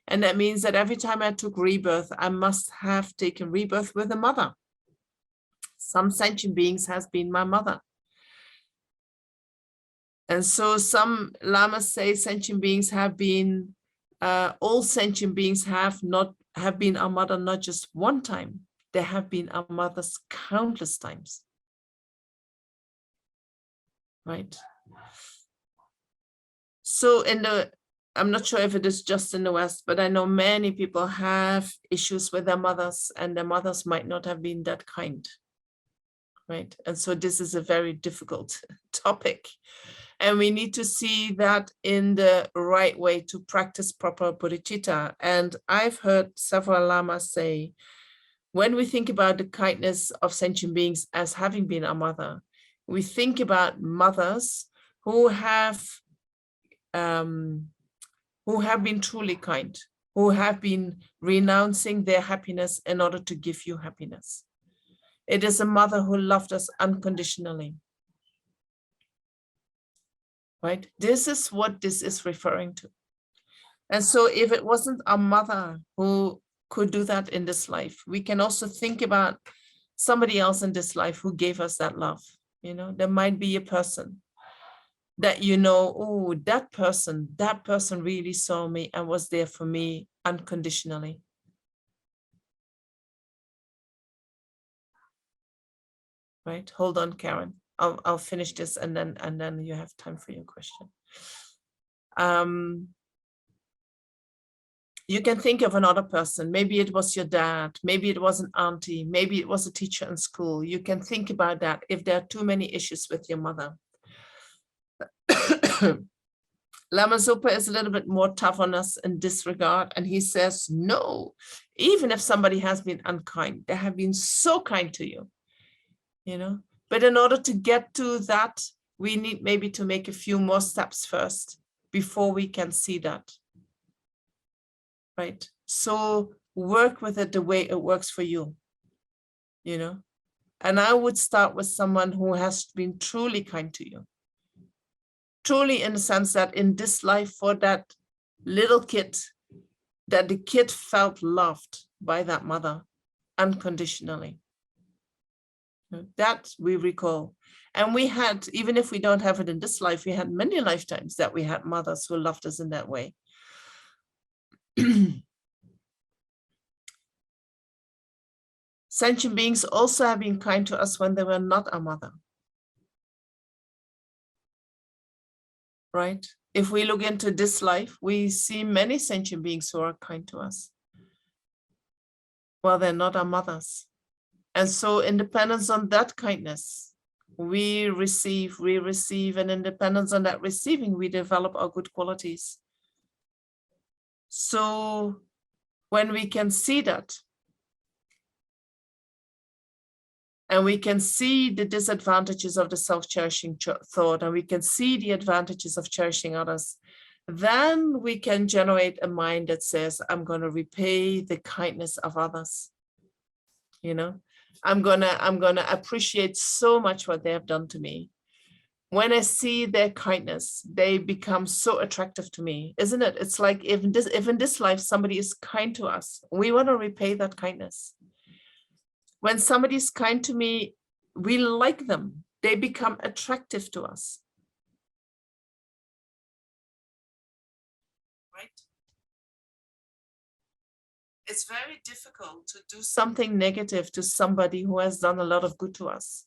And that means that every time I took rebirth, I must have taken rebirth with a mother. Some sentient beings has been my mother. And so some lamas say sentient beings have been, all sentient beings have been our mother not just one time, they have been our mothers countless times. Right? So I'm not sure if it is just in the West, but I know many people have issues with their mothers, and their mothers might not have been that kind. Right? And so this is a very difficult topic. And we need to see that in the right way to practice proper bodhicitta. And I've heard several lamas say, when we think about the kindness of sentient beings as having been our mother, we think about mothers who have been truly kind, who have been renouncing their happiness in order to give you happiness. It is a mother who loved us unconditionally. Right? This is what this is referring to. And so if it wasn't our mother who could do that in this life, we can also think about somebody else in this life who gave us that love. You know, there might be a person that, you know, oh, that person really saw me and was there for me unconditionally. Right? Hold on, Karen. I'll finish this and then you have time for your question. You can think of another person. Maybe it was your dad. Maybe it was an auntie. Maybe it was a teacher in school. You can think about that if there are too many issues with your mother. Lama Zopa is a little bit more tough on us in this regard. And he says, no, even if somebody has been unkind, they have been so kind to you, you know. But in order to get to that, we need maybe to make a few more steps first before we can see that. Right? So work with it the way it works for you, you know. And I would start with someone who has been truly kind to you. Truly in the sense that in this life for that little kid, that the kid felt loved by that mother unconditionally. That we recall. And we had, even if we don't have it in this life, we had many lifetimes that we had mothers who loved us in that way. Sentient beings also have been kind to us when they were not our mother. right? If we look into this life, we see many sentient beings who are kind to us. Well, they're not our mothers. And so in dependence on that kindness, we receive, and in dependence on that receiving, we develop our good qualities. So when we can see that, and we can see the disadvantages of the self-cherishing thought, and we can see the advantages of cherishing others, then we can generate a mind that says, I'm going to repay the kindness of others. You know, I'm gonna appreciate so much what they have done to me. When I see their kindness, they become so attractive to me, isn't it? It's like if in this life somebody is kind to us, we want to repay that kindness. When somebody is kind to me, we like them. They become attractive to us. Right? It's very difficult to do something negative to somebody who has done a lot of good to us.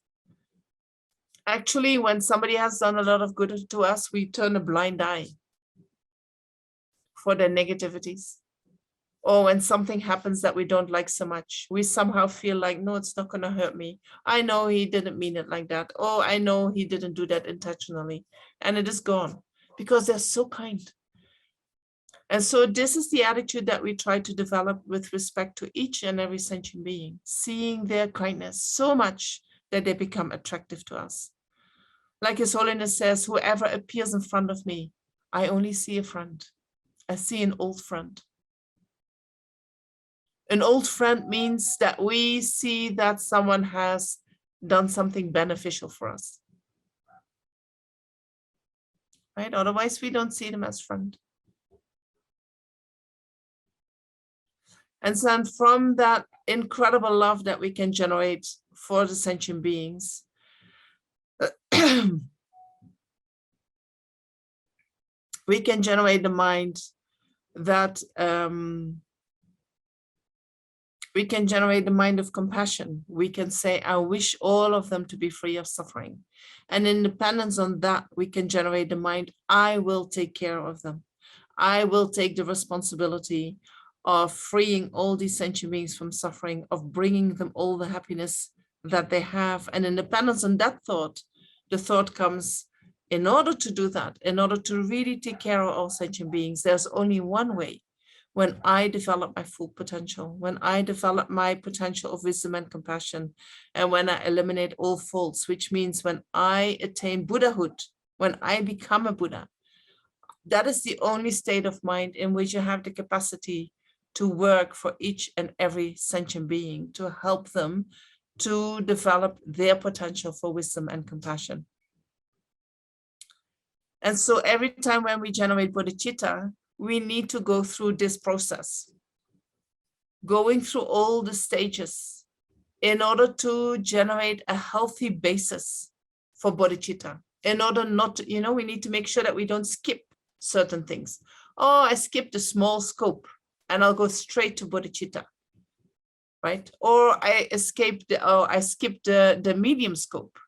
Actually, when somebody has done a lot of good to us, we turn a blind eye for their negativities. Or when something happens that we don't like so much, we somehow feel like, no, it's not going to hurt me. I know he didn't mean it like that. Oh, I know he didn't do that intentionally. And it is gone because they're so kind. And so this is the attitude that we try to develop with respect to each and every sentient being, seeing their kindness so much that they become attractive to us. Like His Holiness says, whoever appears in front of me, I only see a friend. I see an old friend. An old friend means that we see that someone has done something beneficial for us. Right? Otherwise, we don't see them as friend. And then from that incredible love that we can generate for the sentient beings, we can generate the mind that we can generate the mind of compassion. We can say, I wish all of them to be free of suffering. And in dependence on that, we can generate the mind, I will take care of them. I will take the responsibility of freeing all these sentient beings from suffering, of bringing them all the happiness that they have. And in dependence on that thought, the thought comes, in order to do that, in order to really take care of all sentient beings, there's only one way. When I develop my full potential, when I develop my potential of wisdom and compassion, and when I eliminate all faults, which means when I attain Buddhahood, when I become a Buddha, that is the only state of mind in which you have the capacity to work for each and every sentient being, to help them to develop their potential for wisdom and compassion. And so every time when we generate bodhicitta, we need to go through this process, going through all the stages in order to generate a healthy basis for bodhicitta. In order not to, we need to make sure that we don't skip certain things. Oh, I skipped the small scope and I'll go straight to bodhicitta, right? Or I skipped the medium scope,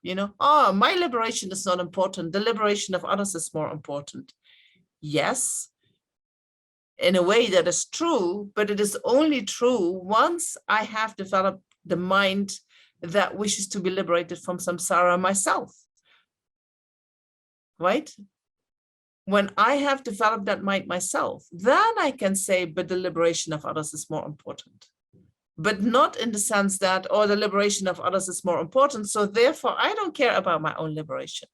Oh, my liberation is not important. The liberation of others is more important. Yes, in a way that is true, but it is only true once I have developed the mind that wishes to be liberated from samsara myself, right? When I have developed that mind myself, then I can say, but the liberation of others is more important. But not in the sense that, oh, the liberation of others is more important, so therefore I don't care about my own liberation.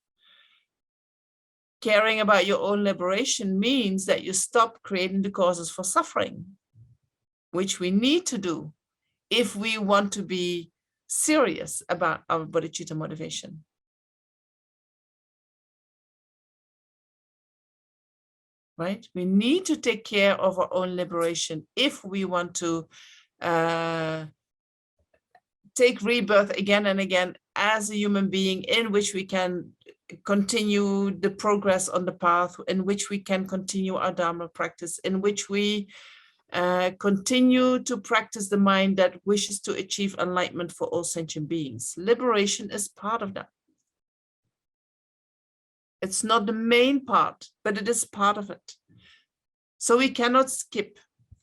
Caring about your own liberation means that you stop creating the causes for suffering, which we need to do if we want to be serious about our bodhicitta motivation. Right? We need to take care of our own liberation if we want to take rebirth again and again as a human being, in which we can continue the progress on the path, in which we can continue our Dharma practice, in which we continue to practice the mind that wishes to achieve enlightenment for all sentient beings. Liberation is part of that. It's not the main part, but it is part of it. So we cannot skip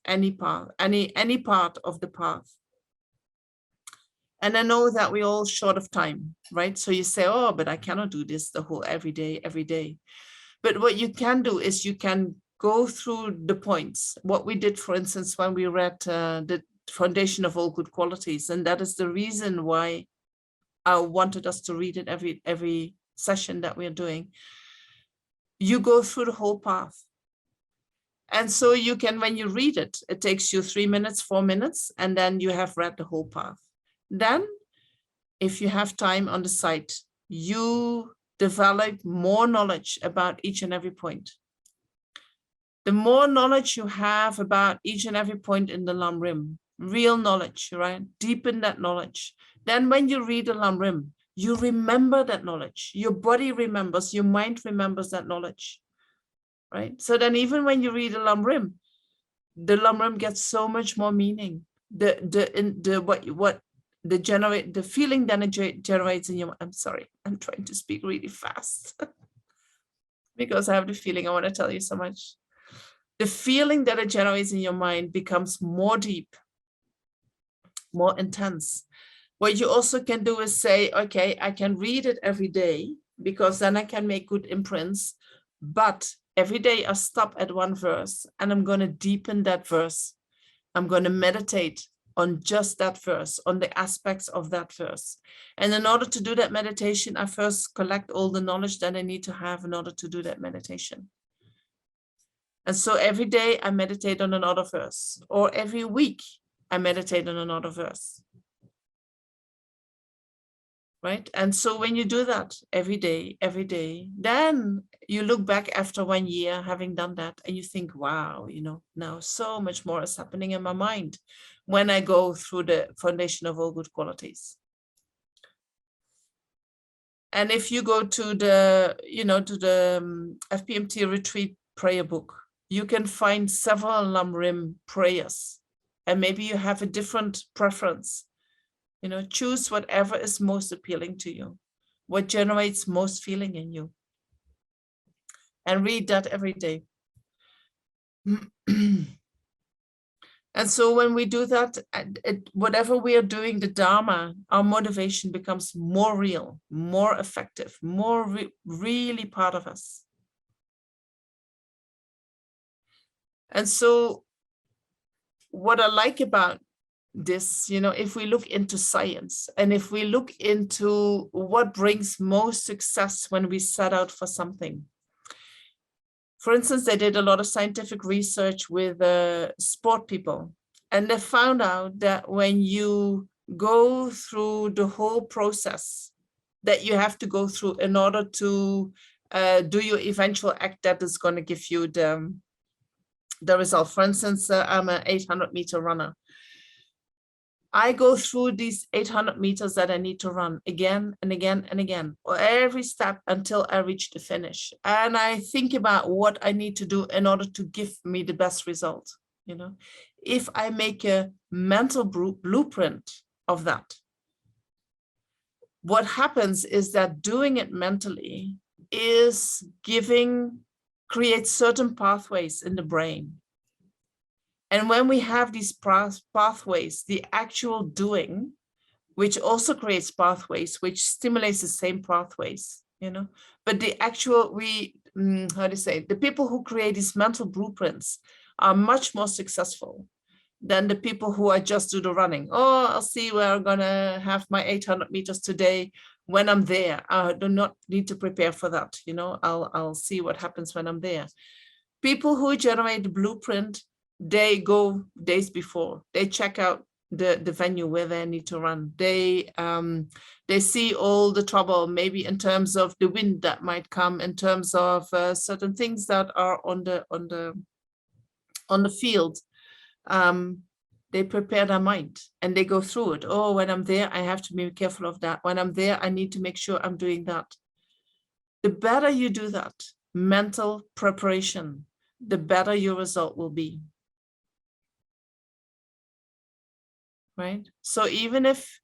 any part, any part of the path. And I know that we're all short of time, right? So you say, oh, but I cannot do this the whole every day. But what you can do is you can go through the points. What we did, for instance, when we read the Foundation of All Good Qualities, and that is the reason why I wanted us to read it every session that we're doing. You go through the whole path. And so you can, when you read it, it takes you 3 minutes, 4 minutes, and then you have read the whole path. Then, if you have time on the site, you develop more knowledge about each and every point. The more knowledge you have about each and every point in the Lam Rim, real knowledge, right? Deepen that knowledge. Then when you read the Lam Rim, you remember that knowledge. Your body remembers, your mind remembers that knowledge, right? So then even when you read the Lam Rim gets so much more meaning. The feeling that it generates in your, I'm sorry, I'm trying to speak really fast because I have the feeling I want to tell you so much. The feeling that it generates in your mind becomes more deep, more intense. What you also can do is say, okay, I can read it every day because then I can make good imprints, but every day I stop at one verse and I'm going to deepen that verse. I'm going to meditate on just that verse, on the aspects of that verse. And in order to do that meditation, I first collect all the knowledge that I need to have in order to do that meditation. And so every day I meditate on another verse, or every week I meditate on another verse. Right? And so when you do that every day, then you look back after 1 year having done that and you think, wow, you know, now so much more is happening in my mind when I go through the Foundation of All Good Qualities. And if you go to the, FPMT retreat prayer book, you can find several Lam Rim prayers, and maybe you have a different preference. You know, choose whatever is most appealing to you, what generates most feeling in you, and read that every day. And so when we do that, whatever we are doing, the Dharma, our motivation becomes more real, more effective, more really part of us. And so what I like about this, you know, if we look into science and if we look into what brings most success when we set out for something. For instance, they did a lot of scientific research with sport people, and they found out that when you go through the whole process that you have to go through in order to do your eventual act that is going to give you the result. For instance, I'm an 800-meter runner. I go through these 800 meters that I need to run again and again and again, or every step until I reach the finish. And I think about what I need to do in order to give me the best result. You know, if I make a mental blueprint of that, what happens is that doing it mentally creates certain pathways in the brain. And when we have these pathways, the actual doing, which also creates pathways, which stimulates the same pathways, you know, but the actual, the people who create these mental blueprints are much more successful than the people who are just do the running. Oh, I'll see where I'm gonna have my 800 meters today when I'm there. I do not need to prepare for that, you know, I'll see what happens when I'm there. People who generate the blueprint, they go days before, they check out the venue where they need to run. They see all the trouble, maybe in terms of the wind that might come, in terms of certain things that are on the field. They prepare their mind and they go through it. Oh, when I'm there, I have to be careful of that. When I'm there, I need to make sure I'm doing that. The better you do that mental preparation, the better your result will be. Right? So even if,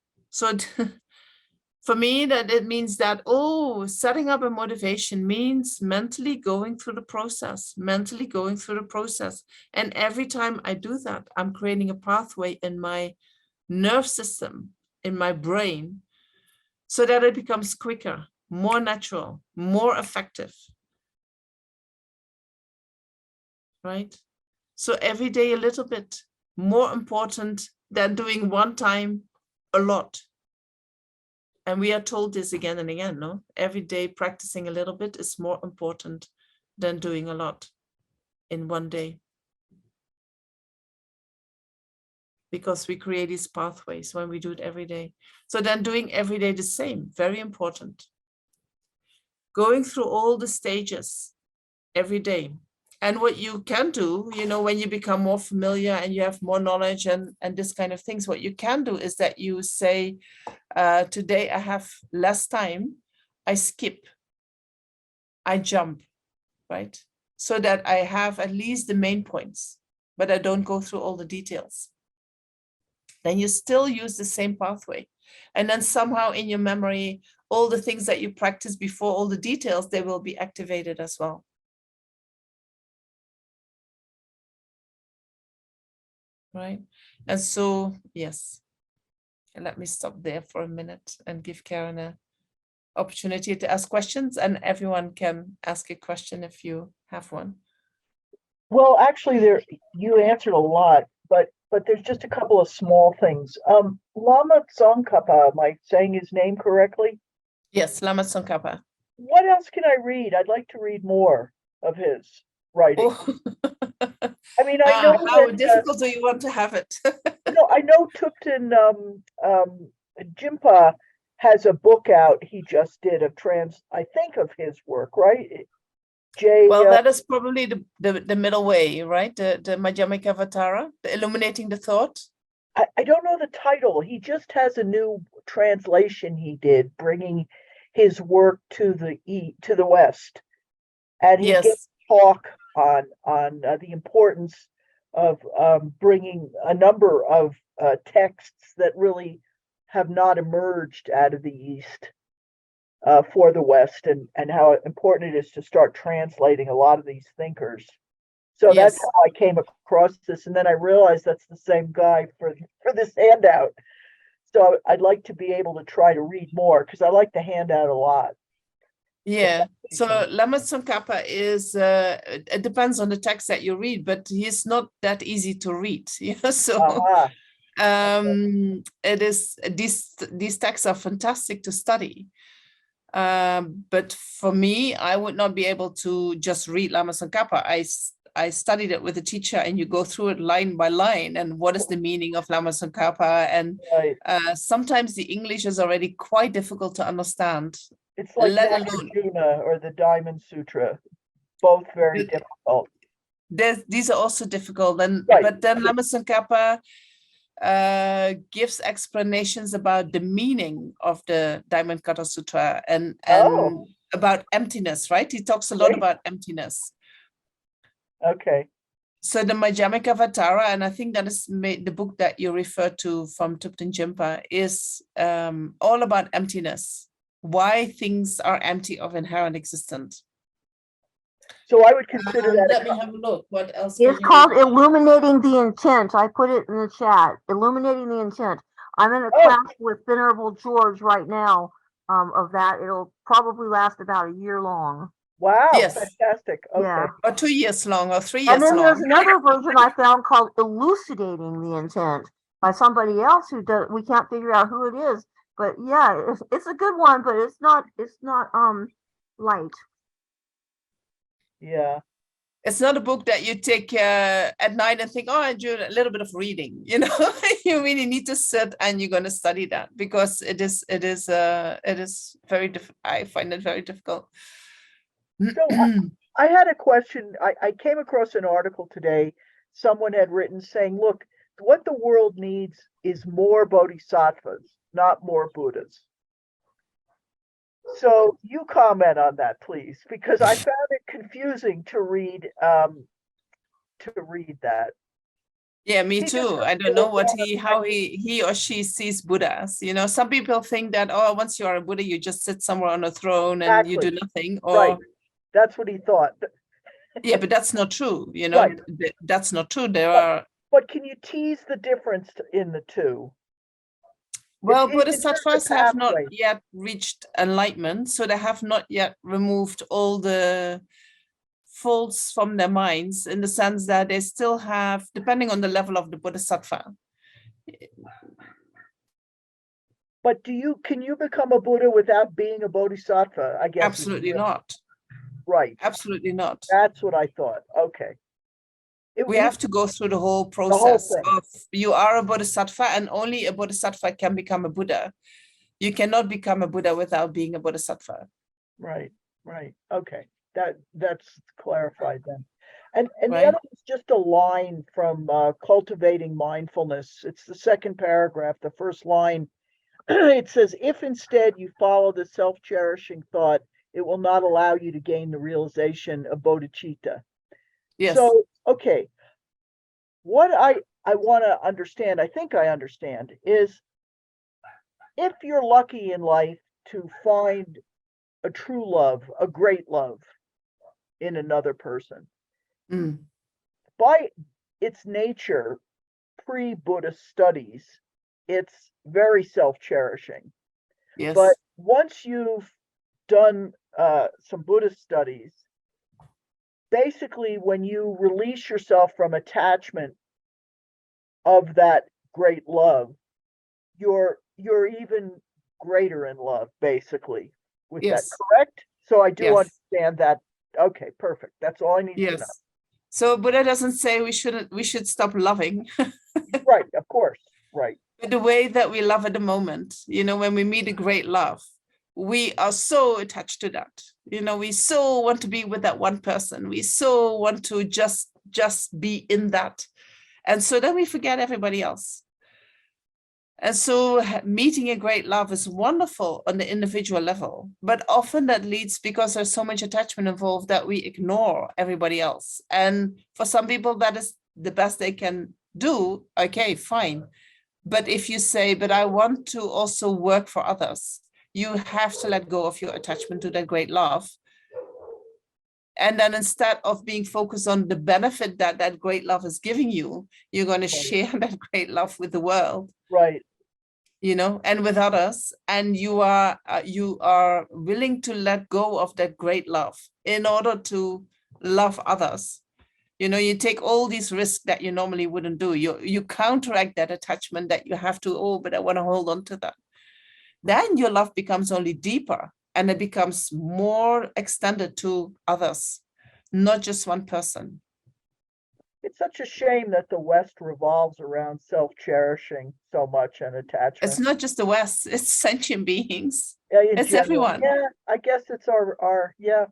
For me, that it means that, oh, setting up a motivation means mentally going through the process, mentally going through the process. And every time I do that, I'm creating a pathway in my nerve system, in my brain, so that it becomes quicker, more natural, more effective. Right? So every day a little bit, more important than doing one time a lot. And we are told this again and again, no? Every day practicing a little bit is more important than doing a lot in one day. Because we create these pathways when we do it every day. So then doing every day the same, very important. Going through all the stages every day. And what you can do, you know, when you become more familiar and you have more knowledge and this kind of things, what you can do is that you say, today I have less time, I skip, I jump, right? So that I have at least the main points, but I don't go through all the details. Then you still use the same pathway. And then somehow in your memory, all the things that you practiced before, all the details, they will be activated as well. Right? And so, yes. And let me stop there for a minute and give Karen an opportunity to ask questions, and everyone can ask a question if you have one. Well, actually, you answered a lot, but there's just a couple of small things. Lama Tsongkhapa, am I saying his name correctly? Yes, Lama Tsongkhapa. What else can I read? I'd like to read more of his writing. Oh. I mean, I know How that, difficult do you want to have it? no, I know Thupten Jinpa has a book out he just did of I think of his work, right? Well, that is probably the middle way, right? The Madhyamika Avatara, the illuminating the thought. I don't know the title. He just has a new translation he did, bringing his work to the West, and he Yes. gave a talk on the importance of bringing a number of texts that really have not emerged out of the East for the West, and how important it is to start translating a lot of these thinkers. So that's Yes. how I came across this, and then I realized that's the same guy for this handout. So I'd like to be able to try to read more, because I like the handout a lot. Yeah. So Lama Tsongkhapa is, it depends on the text that you read, but he's not that easy to read. Yeah. So it is, these texts are fantastic to study. But for me, I would not be able to just read Lama Tsongkhapa. I studied it with a teacher, and you go through it line by line, and what is the meaning of Lama Tsongkhapa, and Right. sometimes the English is already quite difficult to understand. It's like let alone Nagarjuna or the Diamond Sutra, both very difficult. these are also difficult, and Right. but then Lama Tsongkhapa gives explanations about the meaning of the Diamond Cutter Sutra and Oh. about emptiness, right? He talks a lot Great. about emptiness. Okay. So the Madhyamika Avatara, and I think that is the book that you refer to from Thupten Jinpa, is all about emptiness, why things are empty of inherent existence. So I would consider that. Let me have a look. What else? It's called Illuminating the Intent. I put it in the chat. Illuminating the Intent. I'm in a class with Venerable George right now of that. It'll probably last about a year long. Wow, yes. Fantastic. Okay. Yeah. Or 2 years long, or 3 years long. And then there's another version I found called Elucidating the Intent by somebody else who does, we can't figure out who it is. But yeah, it's a good one, but it's not light. Yeah. It's not a book that you take at night and think, oh, I do a little bit of reading. You know, you really need to sit and you're going to study that, because it is very difficult. I find it very difficult. So I had a question. I came across an article today. Someone had written saying, look, what the world needs is more bodhisattvas, not more Buddhas. So you comment on that, please, because I found it confusing to read that. Yeah, me He just too. I don't know what how he or she sees Buddhas. You know, some people think that, oh, once you are a Buddha, you just sit somewhere on a throne and you do Exactly. nothing. Right. Or That's what he thought. yeah, but that's not true. You know, Right. that's not true. There But- are, But can you tease the difference in the two? well, in terms of bodhisattvas have not pathway. yet reached enlightenment, so they have not yet removed all the faults from their minds, in the sense that they still have, depending on the level of the bodhisattva. But can you become a Buddha without being a bodhisattva? I guess. Absolutely not. Right. Absolutely not. That's what I thought. Okay. We have to go through the whole whole process thing. of, you are a bodhisattva, and only a bodhisattva can become a Buddha. You cannot become a Buddha without being a bodhisattva. Right. Right. Okay. That's clarified then. And the Right. other is just a line from Cultivating Mindfulness. It's the second paragraph, the first line. It says, if instead you follow the self-cherishing thought, it will not allow you to gain the realization of bodhicitta. Yes. So, okay, what I want to understand, I think I understand, is if you're lucky in life to find a true love, a great love in another person, Mm. by its nature, pre-Buddhist studies, it's very self-cherishing. Yes. But once you've done some Buddhist studies, basically when you release yourself from attachment of that great love, you're even greater in love, basically, with that, Yes. correct? So I do Yes. understand that. Okay, perfect. That's all I need to know. Yes. So Buddha doesn't say we should stop loving. Right, of course. Right. But the way that we love at the moment, you know, when we meet a great love, we are so attached to that. You know, we so want to be with that one person. We so want to just be in that. And so then we forget everybody else. And so meeting a great love is wonderful on the individual level, but often that leads, because there's so much attachment involved, that we ignore everybody else. And for some people, that is the best they can do. Okay, fine. But if you say, but I want to also work for others, you have to let go of your attachment to that great love. And then instead of being focused on the benefit that that great love is giving you, you're going to share that great love with the world. Right. You know, and with others, and you are willing to let go of that great love in order to love others. You know, you take all these risks that you normally wouldn't do. You counteract that attachment that you have to, oh, but I want to hold on to that. Then your love becomes only deeper, and it becomes more extended to others, not just one person. It's such a shame that the West revolves around self-cherishing so much and attachment. It's not just the West, it's sentient beings. Yeah, in It's general. everyone. Yeah, I guess it's our yeah.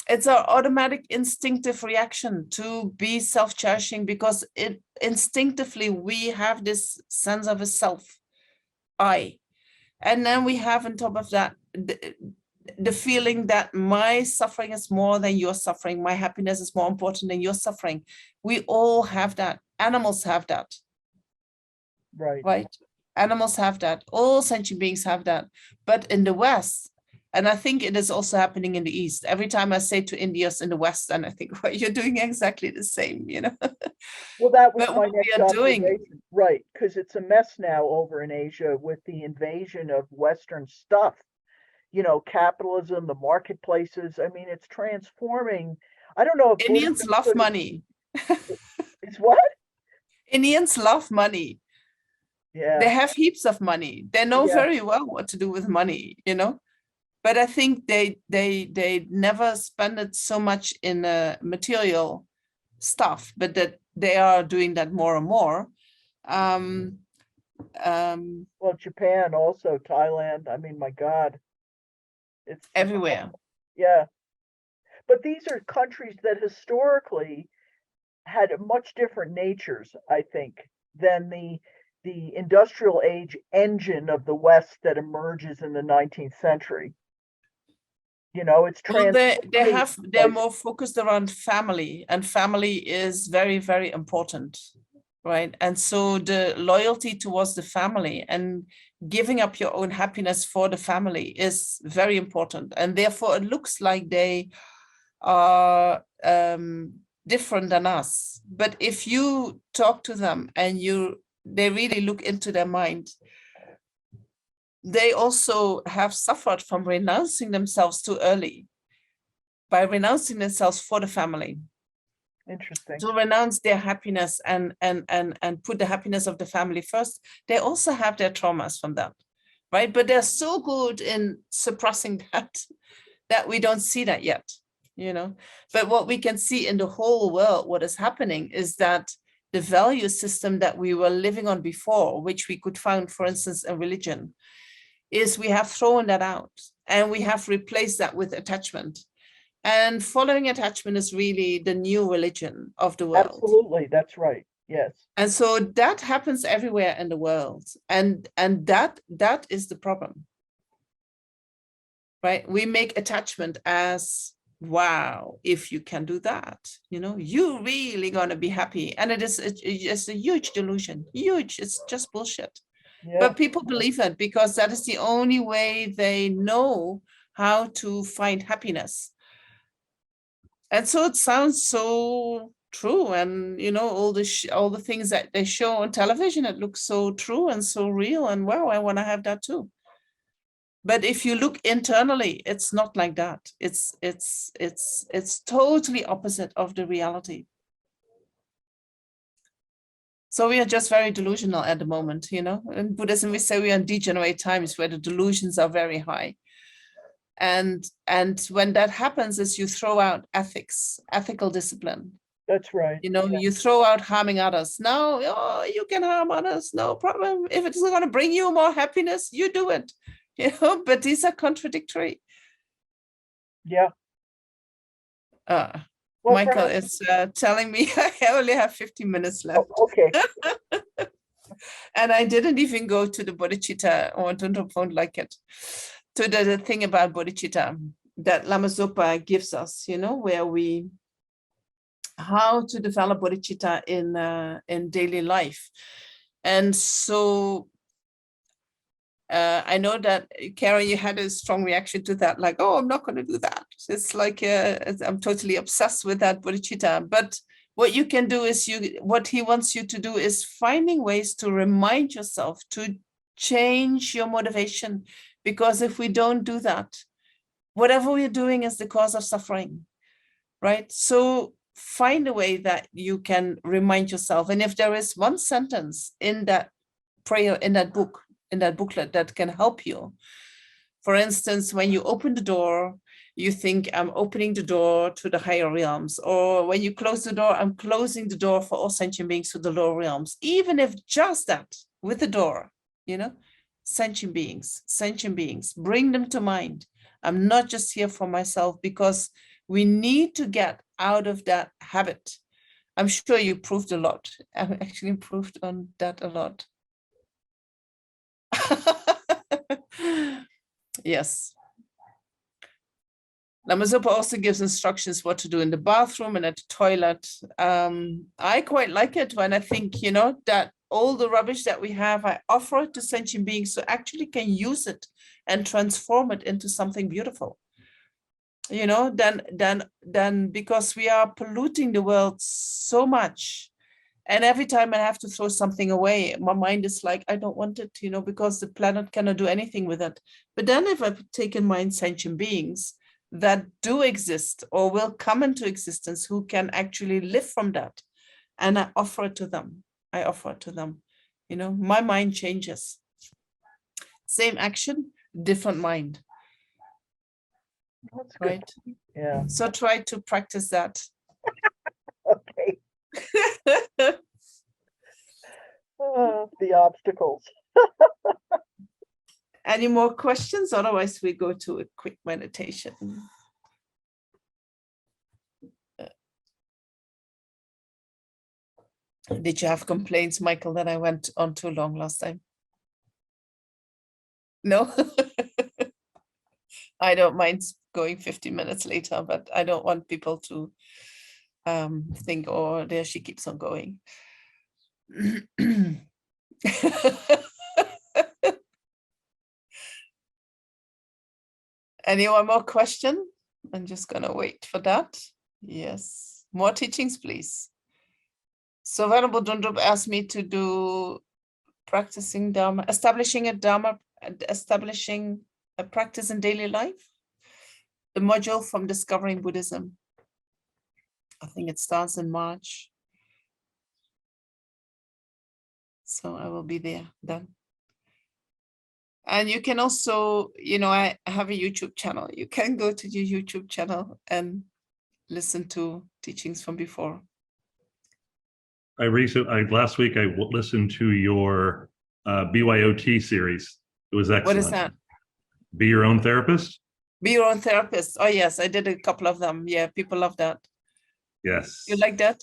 It's our automatic instinctive reaction to be self-cherishing, because it instinctively we have this sense of a self, I. And then we have on top of that the feeling that my suffering is more than your suffering, my happiness is more important than your suffering. We all have that. Animals have that. Right? Animals have that. All sentient beings have that. But in the West, and I think it is also happening in the East, every time I say to Indians in the West, and I think, well, you're doing exactly the same, you know. Well, that was But my what we next are doing, observation. Right, because it's a mess now over in Asia with the invasion of Western stuff. You know, capitalism, the marketplaces. I mean, it's transforming. I don't know if Indians Buddhism love could- money. It's what? Indians love money. Yeah. They have heaps of money. They know Yeah. very well what to do with money, you know. But I think they never spend it so much in material stuff, but that they are doing that more and more. Well, Japan also, Thailand. I mean, my God, it's Everywhere. Yeah. But these are countries that historically had much different natures, I think, than the industrial age engine of the West that emerges in the 19th century. You know, it's Well, they're transforming. more focused around family, and family is very, very important, right? And so the loyalty towards the family and giving up your own happiness for the family is very important. And therefore, it looks like they are different than us. But if you talk to them and they really look into their mind, they also have suffered from renouncing themselves too early, by renouncing themselves for the family, Interesting. to renounce their happiness and put the happiness of the family first. They also have their traumas from that, right? But they're so good in suppressing that we don't see that yet, you know. But what we can see in the whole world, what is happening is that the value system that we were living on before, which we could find, for instance, in religion, is we have thrown that out and we have replaced that with attachment. And following attachment is really the new religion of the world. Absolutely, that's right. Yes. And so that happens everywhere in the world. And that is the problem. Right? We make attachment as, wow, if you can do that, you know, you're really gonna be happy. And it's a huge delusion, huge, it's just bullshit. Yeah. But people believe it because that is the only way they know how to find happiness. And so it sounds so true. And, you know, all the things that they show on television, it looks so true and so real. And wow, I want to have that too. But if you look internally, it's not like that. It's totally opposite of the reality. So we are just very delusional at the moment, you know. In Buddhism, we say we are in degenerate times where the delusions are very high. And when that happens is you throw out ethical discipline. That's right. You know, you throw out harming others. No, oh, you can harm others, no problem. If it's going to bring you more happiness, you do it. You know, but these are contradictory. Yeah. Well, Michael perhaps... is telling me I only have 15 minutes left. Oh, okay. And I didn't even go to the Bodhichitta, or don't like it, to the thing about Bodhichitta that Lama Zopa gives us, you know, where how to develop Bodhichitta in daily life. And so I know that, Karen, you had a strong reaction to that, like, oh, I'm not going to do that. It's like, I'm totally obsessed with that Bodhichitta. But what you can do is what he wants you to do is finding ways to remind yourself to change your motivation. Because if we don't do that, whatever we're doing is the cause of suffering, right? So find a way that you can remind yourself. And if there is one sentence in that prayer, in that book, in that booklet that can help you. For instance, when you open the door, you think, I'm opening the door to the higher realms. Or when you close the door, I'm closing the door for all sentient beings to the lower realms. Even if just that, with the door, you know, sentient beings, bring them to mind. I'm not just here for myself, because we need to get out of that habit. I'm sure you proved a lot. I've actually improved on that a lot. Yes. Lama Zopa also gives instructions what to do in the bathroom and at the toilet. I quite like it when I think, you know, that all the rubbish that we have, I offer it to sentient beings so actually can use it and transform it into something beautiful. You know, then because we are polluting the world so much. And every time I have to throw something away, my mind is like, I don't want it, you know, because the planet cannot do anything with it. But then if I take in mind sentient beings that do exist or will come into existence who can actually live from that, and I offer it to them, you know, my mind changes. Same action, different mind. That's good. Right? Yeah. So try to practice that. Okay. The obstacles. Any more questions? Otherwise, we go to a quick meditation. Did you have complaints, Michael, that I went on too long last time? No? I don't mind going 15 minutes later, but I don't want people to think, oh, there she keeps on going. Anyone more question? I'm just gonna wait for that. Yes, more teachings, please. So Venerable Lhundup asked me to do practicing Dharma, establishing a practice in daily life. The module from Discovering Buddhism. I think it starts in March. So I will be there then. And you can also, you know, I have a YouTube channel. You can go to your YouTube channel and listen to teachings from before. Last week I listened to your BYOT series. It was excellent. What is that? Be Your Own Therapist? Be Your Own Therapist. Oh yes, I did a couple of them. Yeah, people love that. Yes. You like that?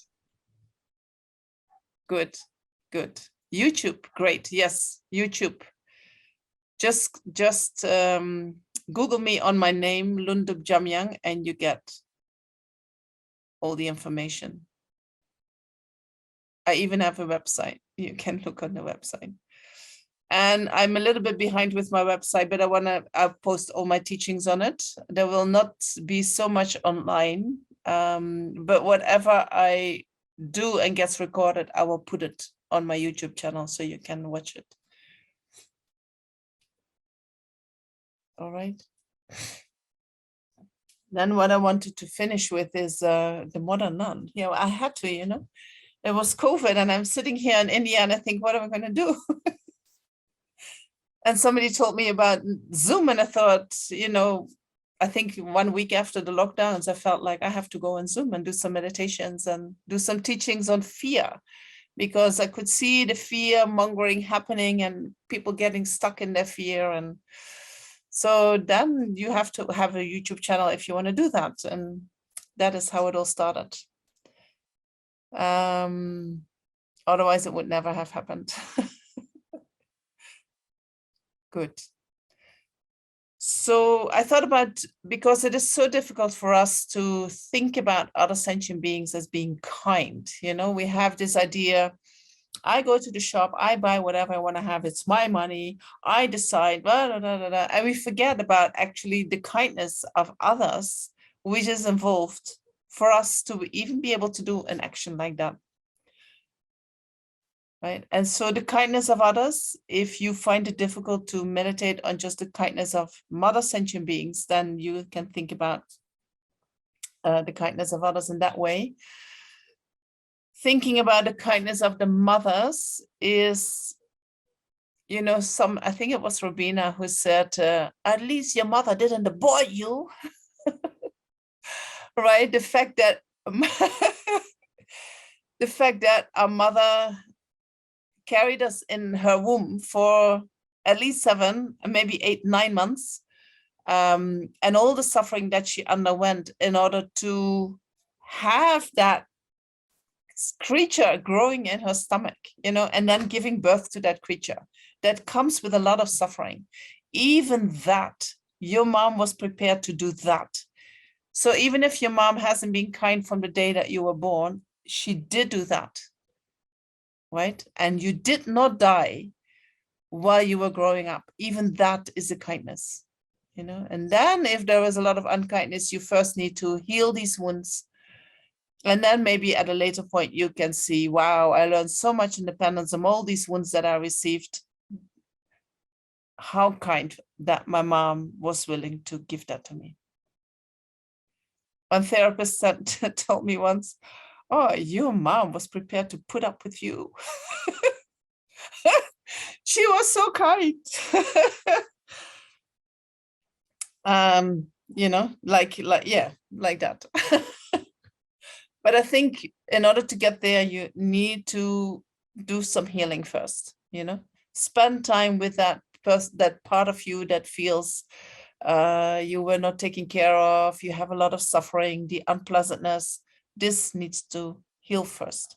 Good, good. YouTube, great. Yes, YouTube. Just Google me on my name, Lhundup Jamyang, and you get all the information. I even have a website. You can look on the website. And I'm a little bit behind with my website, but I'll post all my teachings on it. There will not be so much online, but whatever I do and gets recorded, I will put it on my YouTube channel so you can watch it. All right. Then what I wanted to finish with is the modern nun. You know, I had to, you know, it was COVID and I'm sitting here in India and I think, what am I going to do? And somebody told me about Zoom and I thought, you know, I think 1 week after the lockdowns, I felt like I have to go on Zoom and do some meditations and do some teachings on fear, because I could see the fear mongering happening and people getting stuck in their fear. And so then you have to have a YouTube channel if you want to do that. And that is how it all started. Otherwise it would never have happened. Good. So I thought about, because it is so difficult for us to think about other sentient beings as being kind. You know, we have this idea, I go to the shop, I buy whatever I want to have, it's my money, I decide, blah, blah, blah, blah, blah. And we forget about actually the kindness of others, which is involved for us to even be able to do an action like that. Right. And so the kindness of others, if you find it difficult to meditate on just the kindness of mother sentient beings, then you can think about the kindness of others in that way. Thinking about the kindness of the mothers is, you know, I think it was Robina who said, at least your mother didn't abort you. Right. The fact that our mother carried us in her womb for at least 7, maybe 8, 9 months, and all the suffering that she underwent in order to have that creature growing in her stomach, you know, and then giving birth to that creature, that comes with a lot of suffering. Even that, your mom was prepared to do that. So even if your mom hasn't been kind from the day that you were born, she did do that. Right? And you did not die while you were growing up. Even that is a kindness, you know. And then if there is a lot of unkindness, you first need to heal these wounds. And then maybe at a later point, you can see, wow, I learned so much independence from all these wounds that I received. How kind that my mom was willing to give that to me. One therapist told me once, oh, your mom was prepared to put up with you. She was so kind. You know, like that. But I think in order to get there, you need to do some healing first, you know, spend time with that part of you that feels you were not taken care of, you have a lot of suffering, the unpleasantness. This needs to heal first.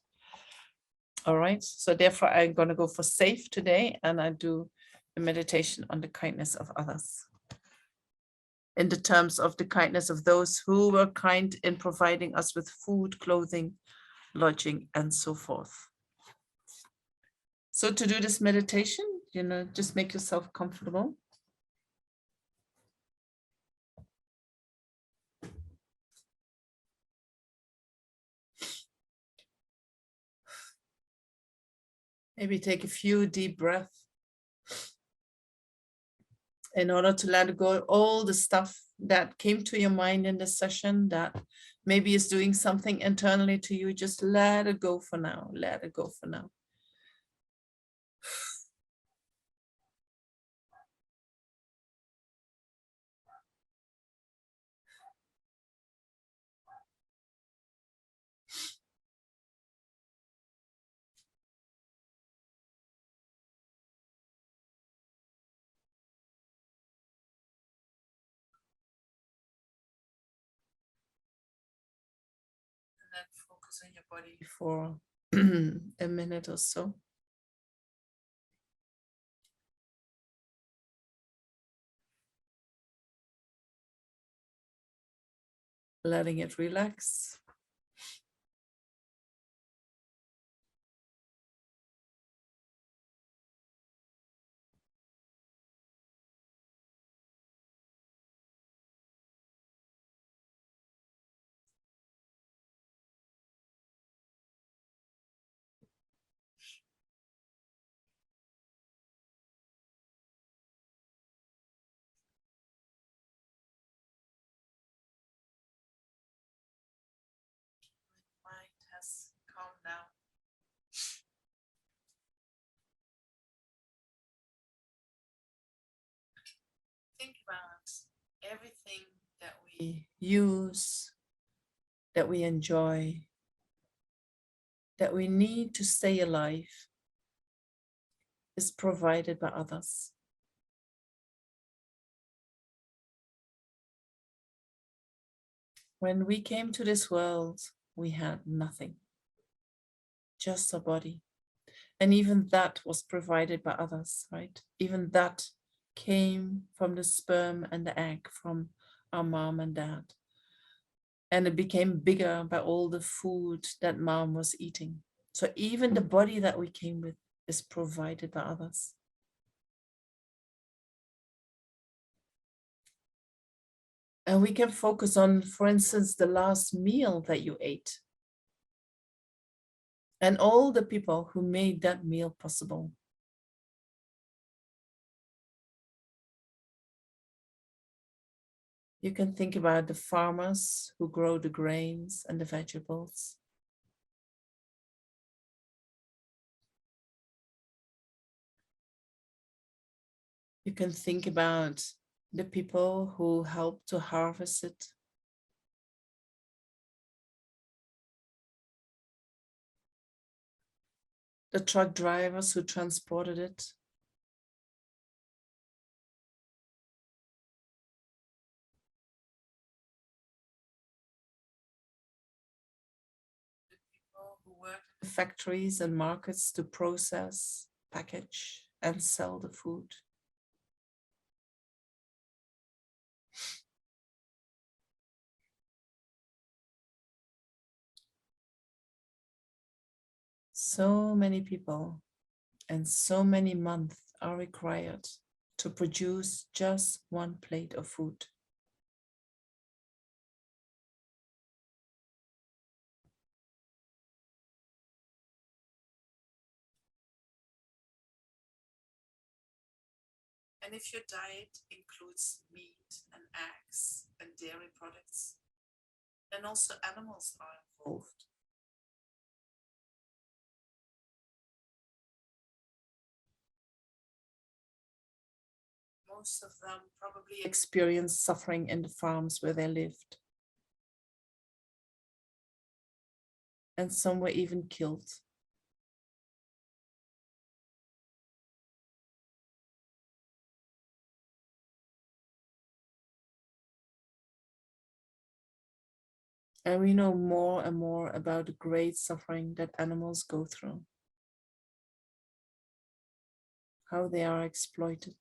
All right, so therefore I'm going to go for safe today, and I do a meditation on the kindness of others. in the terms of the kindness of those who were kind in providing us with food, clothing, lodging, and so forth. So to do this meditation, just make yourself comfortable. Maybe take a few deep breaths in order to let go all the stuff that came to your mind in this session that maybe is doing something internally to you. Just let it go for now. Let it go for now. And then focus on your body for a minute or so. Letting it relax. Mind has calmed down. Think about everything that we use, that we enjoy, that we need to stay alive is provided by others. When we came to this world, we had nothing, just a body. And even that was provided by others, right? Even that came from the sperm and the egg from our mom and dad. And it became bigger by all the food that mom was eating. So even the body that we came with is provided by others. And we can focus on, for instance, the last meal that you ate. And all the people who made that meal possible. You can think about the farmers who grow the grains and the vegetables. You can think about the people who help to harvest it. The truck drivers who transported it. The people who work in the factories and markets to process, package, and sell the food. So many people and so many months are required to produce just one plate of food. And if your diet includes meat and eggs and dairy products, then also animals are involved. Most of them probably experienced suffering in the farms where they lived. And some were even killed. And we know more and more about the great suffering that animals go through. How they are exploited.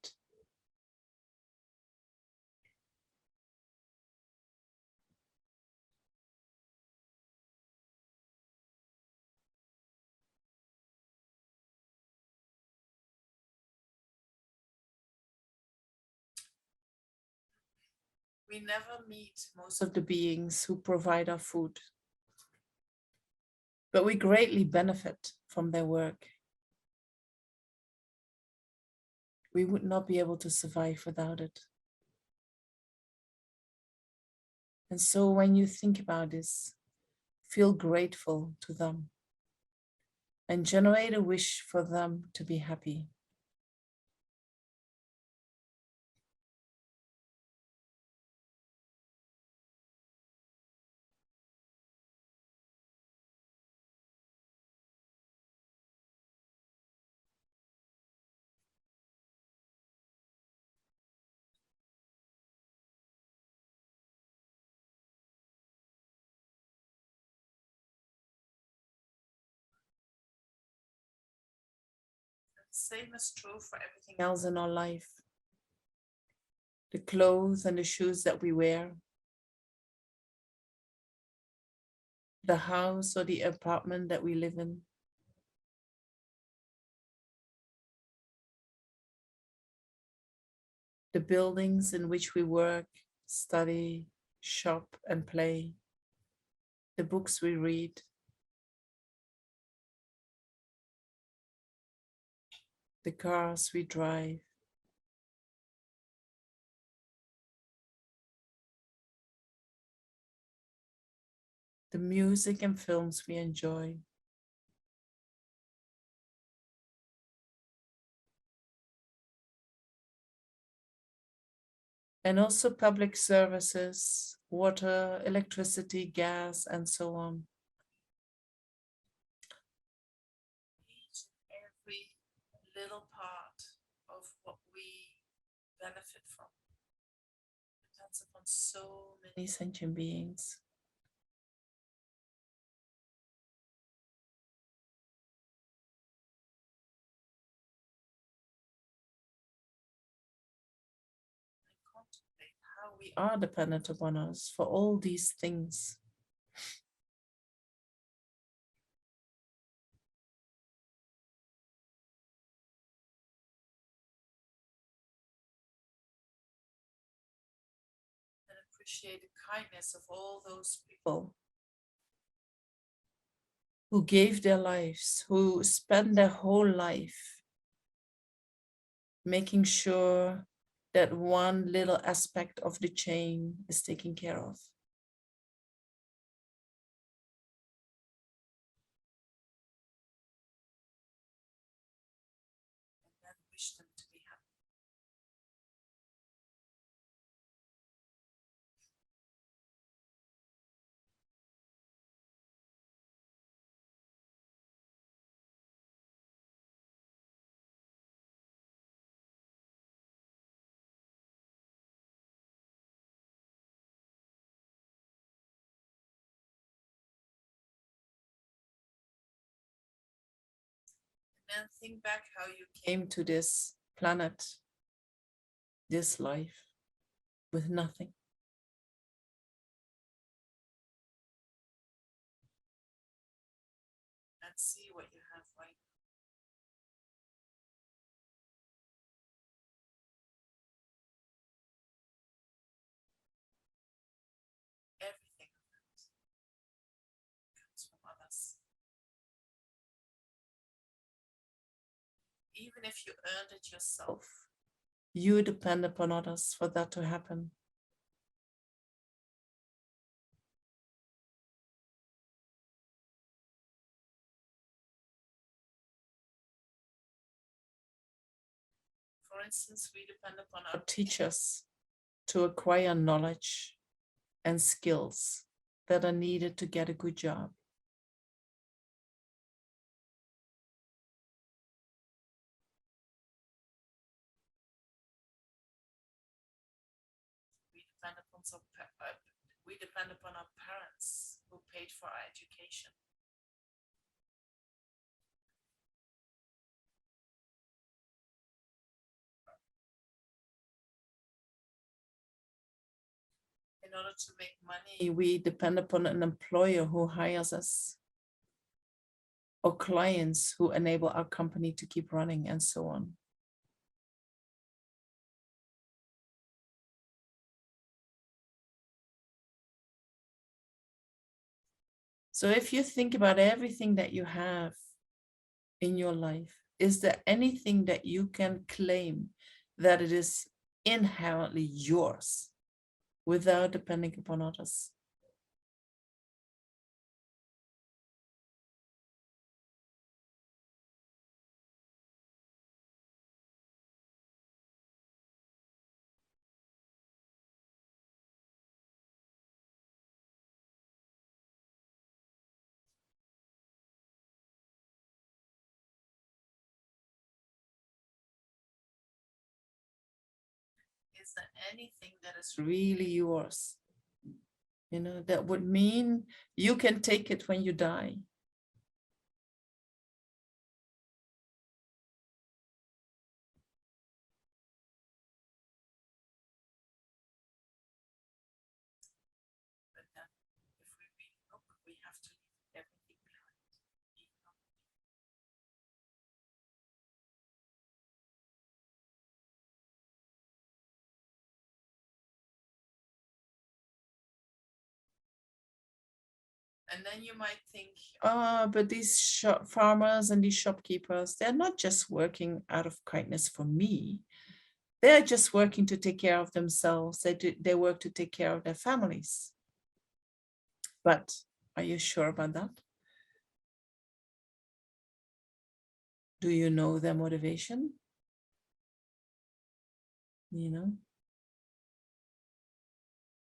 We never meet most of the beings who provide our food, but we greatly benefit from their work. We would not be able to survive without it. And so when you think about this, feel grateful to them and generate a wish for them to be happy. Same is true for everything else in our life. The clothes and the shoes that we wear, the house or the apartment that we live in, the buildings in which we work, study, shop, and play, the books we read, the cars we drive, the music and films we enjoy, and also public services, water, electricity, gas, and so on. Each and every little part of what we benefit from depends upon so many sentient beings. Contemplate how we are dependent upon us for all these things. And appreciate the kindness of all those people who gave their lives, who spent their whole life making sure that one little aspect of the chain is taken care of. And then wish them to be happy. And think back how you came to this planet, this life, with nothing. And see what you have right now. Everything of that comes from others. Even if you earned it yourself, you depend upon others for that to happen. For instance, we depend upon our teachers to acquire knowledge and skills that are needed to get a good job. We depend upon our parents who paid for our education. In order to make money, we depend upon an employer who hires us, or clients who enable our company to keep running, and so on. So if you think about everything that you have in your life, is there anything that you can claim that it is inherently yours without depending upon others? Is there anything that is really yours? You know, that would mean you can take it when you die. But then, if we really look, we have to leave everything behind. And then you might think, oh, but these farmers and these shopkeepers, they're not just working out of kindness for me. They're just working to take care of themselves. They work to take care of their families. But are you sure about that? Do you know their motivation? You know,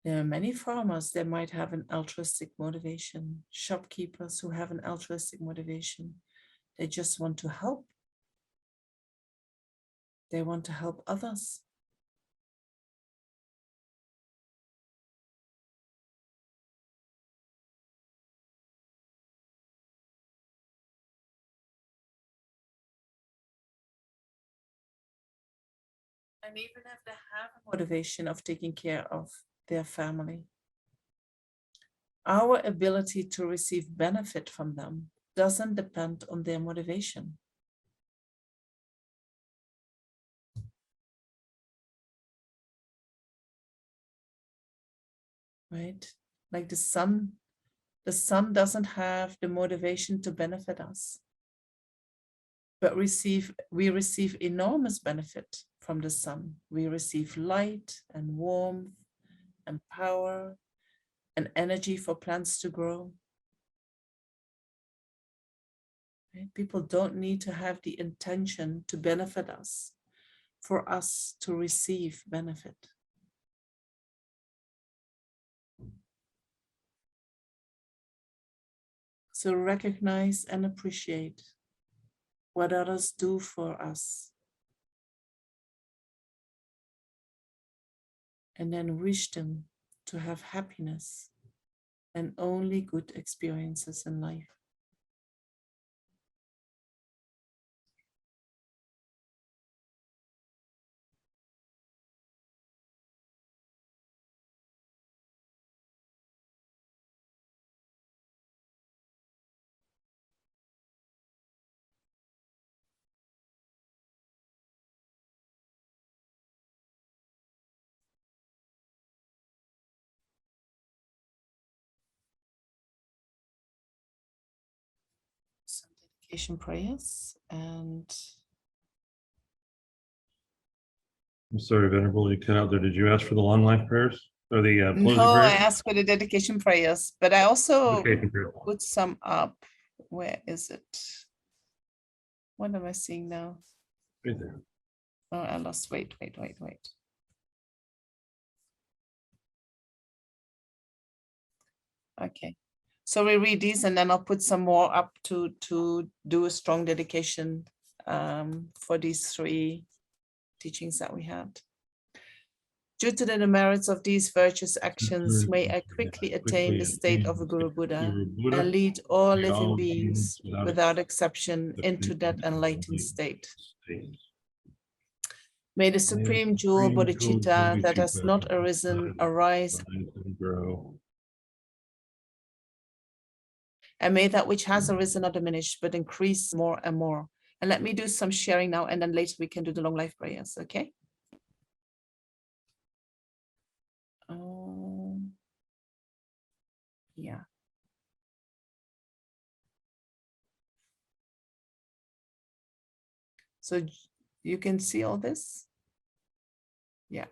there are many farmers that might have an altruistic motivation, shopkeepers who have an altruistic motivation. They just want to help. They want to help others. And even if they have a motivation of taking care of their family, our ability to receive benefit from them doesn't depend on their motivation. Right? Like the sun doesn't have the motivation to benefit us, but we receive enormous benefit from the sun. We receive light and warmth and power and energy for plants to grow. Right? People don't need to have the intention to benefit us for us to receive benefit. So recognize and appreciate what others do for us. And then wish them to have happiness and only good experiences in life. Some dedication prayers and I'm sorry, Venerable, you cut out there. Did you ask for the long life prayers or the closing no, I prayers? asked for the dedication prayers, but I also Okay, thank you. put some up. Where is it? What am I seeing now? Right there. Oh, I lost. Wait. Okay. So we read these and then I'll put some more up to do a strong dedication for these three teachings that we had. Due to the merits of these virtuous actions, may I quickly attain the state of a Guru Buddha and lead all living beings without exception into that enlightened state. May the supreme jewel Bodhichitta that has not arisen arise, and may that which has arisen not diminish but increase more and more. And let me do some sharing now, and then later we can do the long life prayers, okay? Yeah. So you can see all this? Yeah.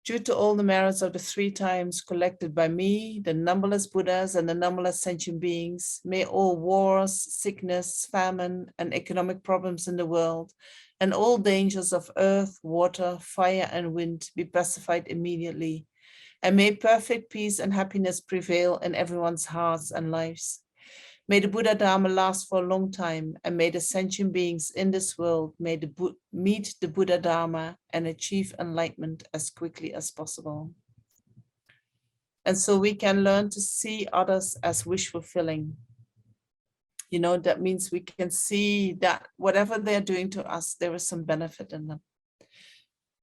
Due to all the merits of the 3 times collected by me, the numberless Buddhas and the numberless sentient beings, may all wars, sickness, famine, and economic problems in the world, and all dangers of earth, water, fire, and wind be pacified immediately, and may perfect peace and happiness prevail in everyone's hearts and lives. May the Buddha Dharma last for a long time, and may the sentient beings in this world meet the Buddha Dharma and achieve enlightenment as quickly as possible. And so we can learn to see others as wish fulfilling. You know, that means we can see that whatever they're doing to us, there is some benefit in them.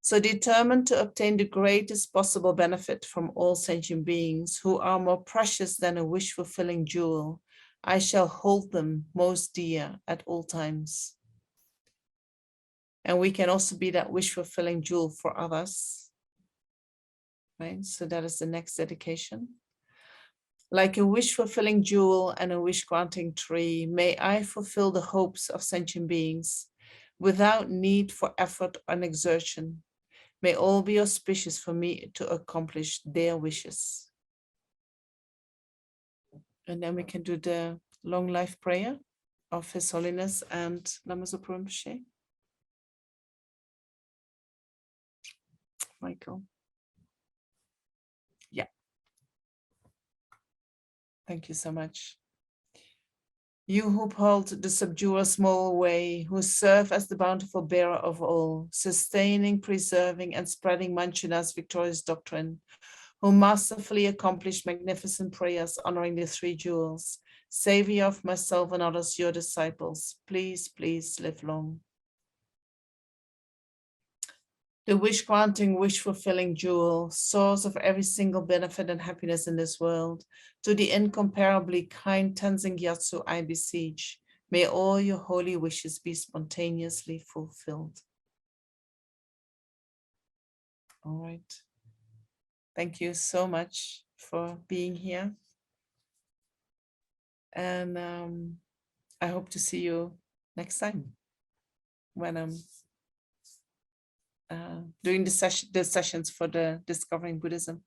So determined to obtain the greatest possible benefit from all sentient beings who are more precious than a wish fulfilling jewel, I shall hold them most dear at all times. And we can also be that wish-fulfilling jewel for others. Right? So that is the next dedication. Like a wish-fulfilling jewel and a wish-granting tree, may I fulfill the hopes of sentient beings without need for effort and exertion. May all be auspicious for me to accomplish their wishes. And then we can do the long life prayer of His Holiness and Lama Zopa Rinpoche. Michael. Yeah. Thank you so much. You who hold the subduer small way, who serve as the bountiful bearer of all, sustaining, preserving, and spreading Manchuna's victorious doctrine, who masterfully accomplished magnificent prayers honoring the 3 jewels, Savior of myself and others, your disciples, please, please live long. The wish-granting, wish-fulfilling jewel, source of every single benefit and happiness in this world, to the incomparably kind Tenzin Gyatso I beseech, may all your holy wishes be spontaneously fulfilled. All right. Thank you so much for being here. And I hope to see you next time when I'm doing the sessions for the Discovering Buddhism.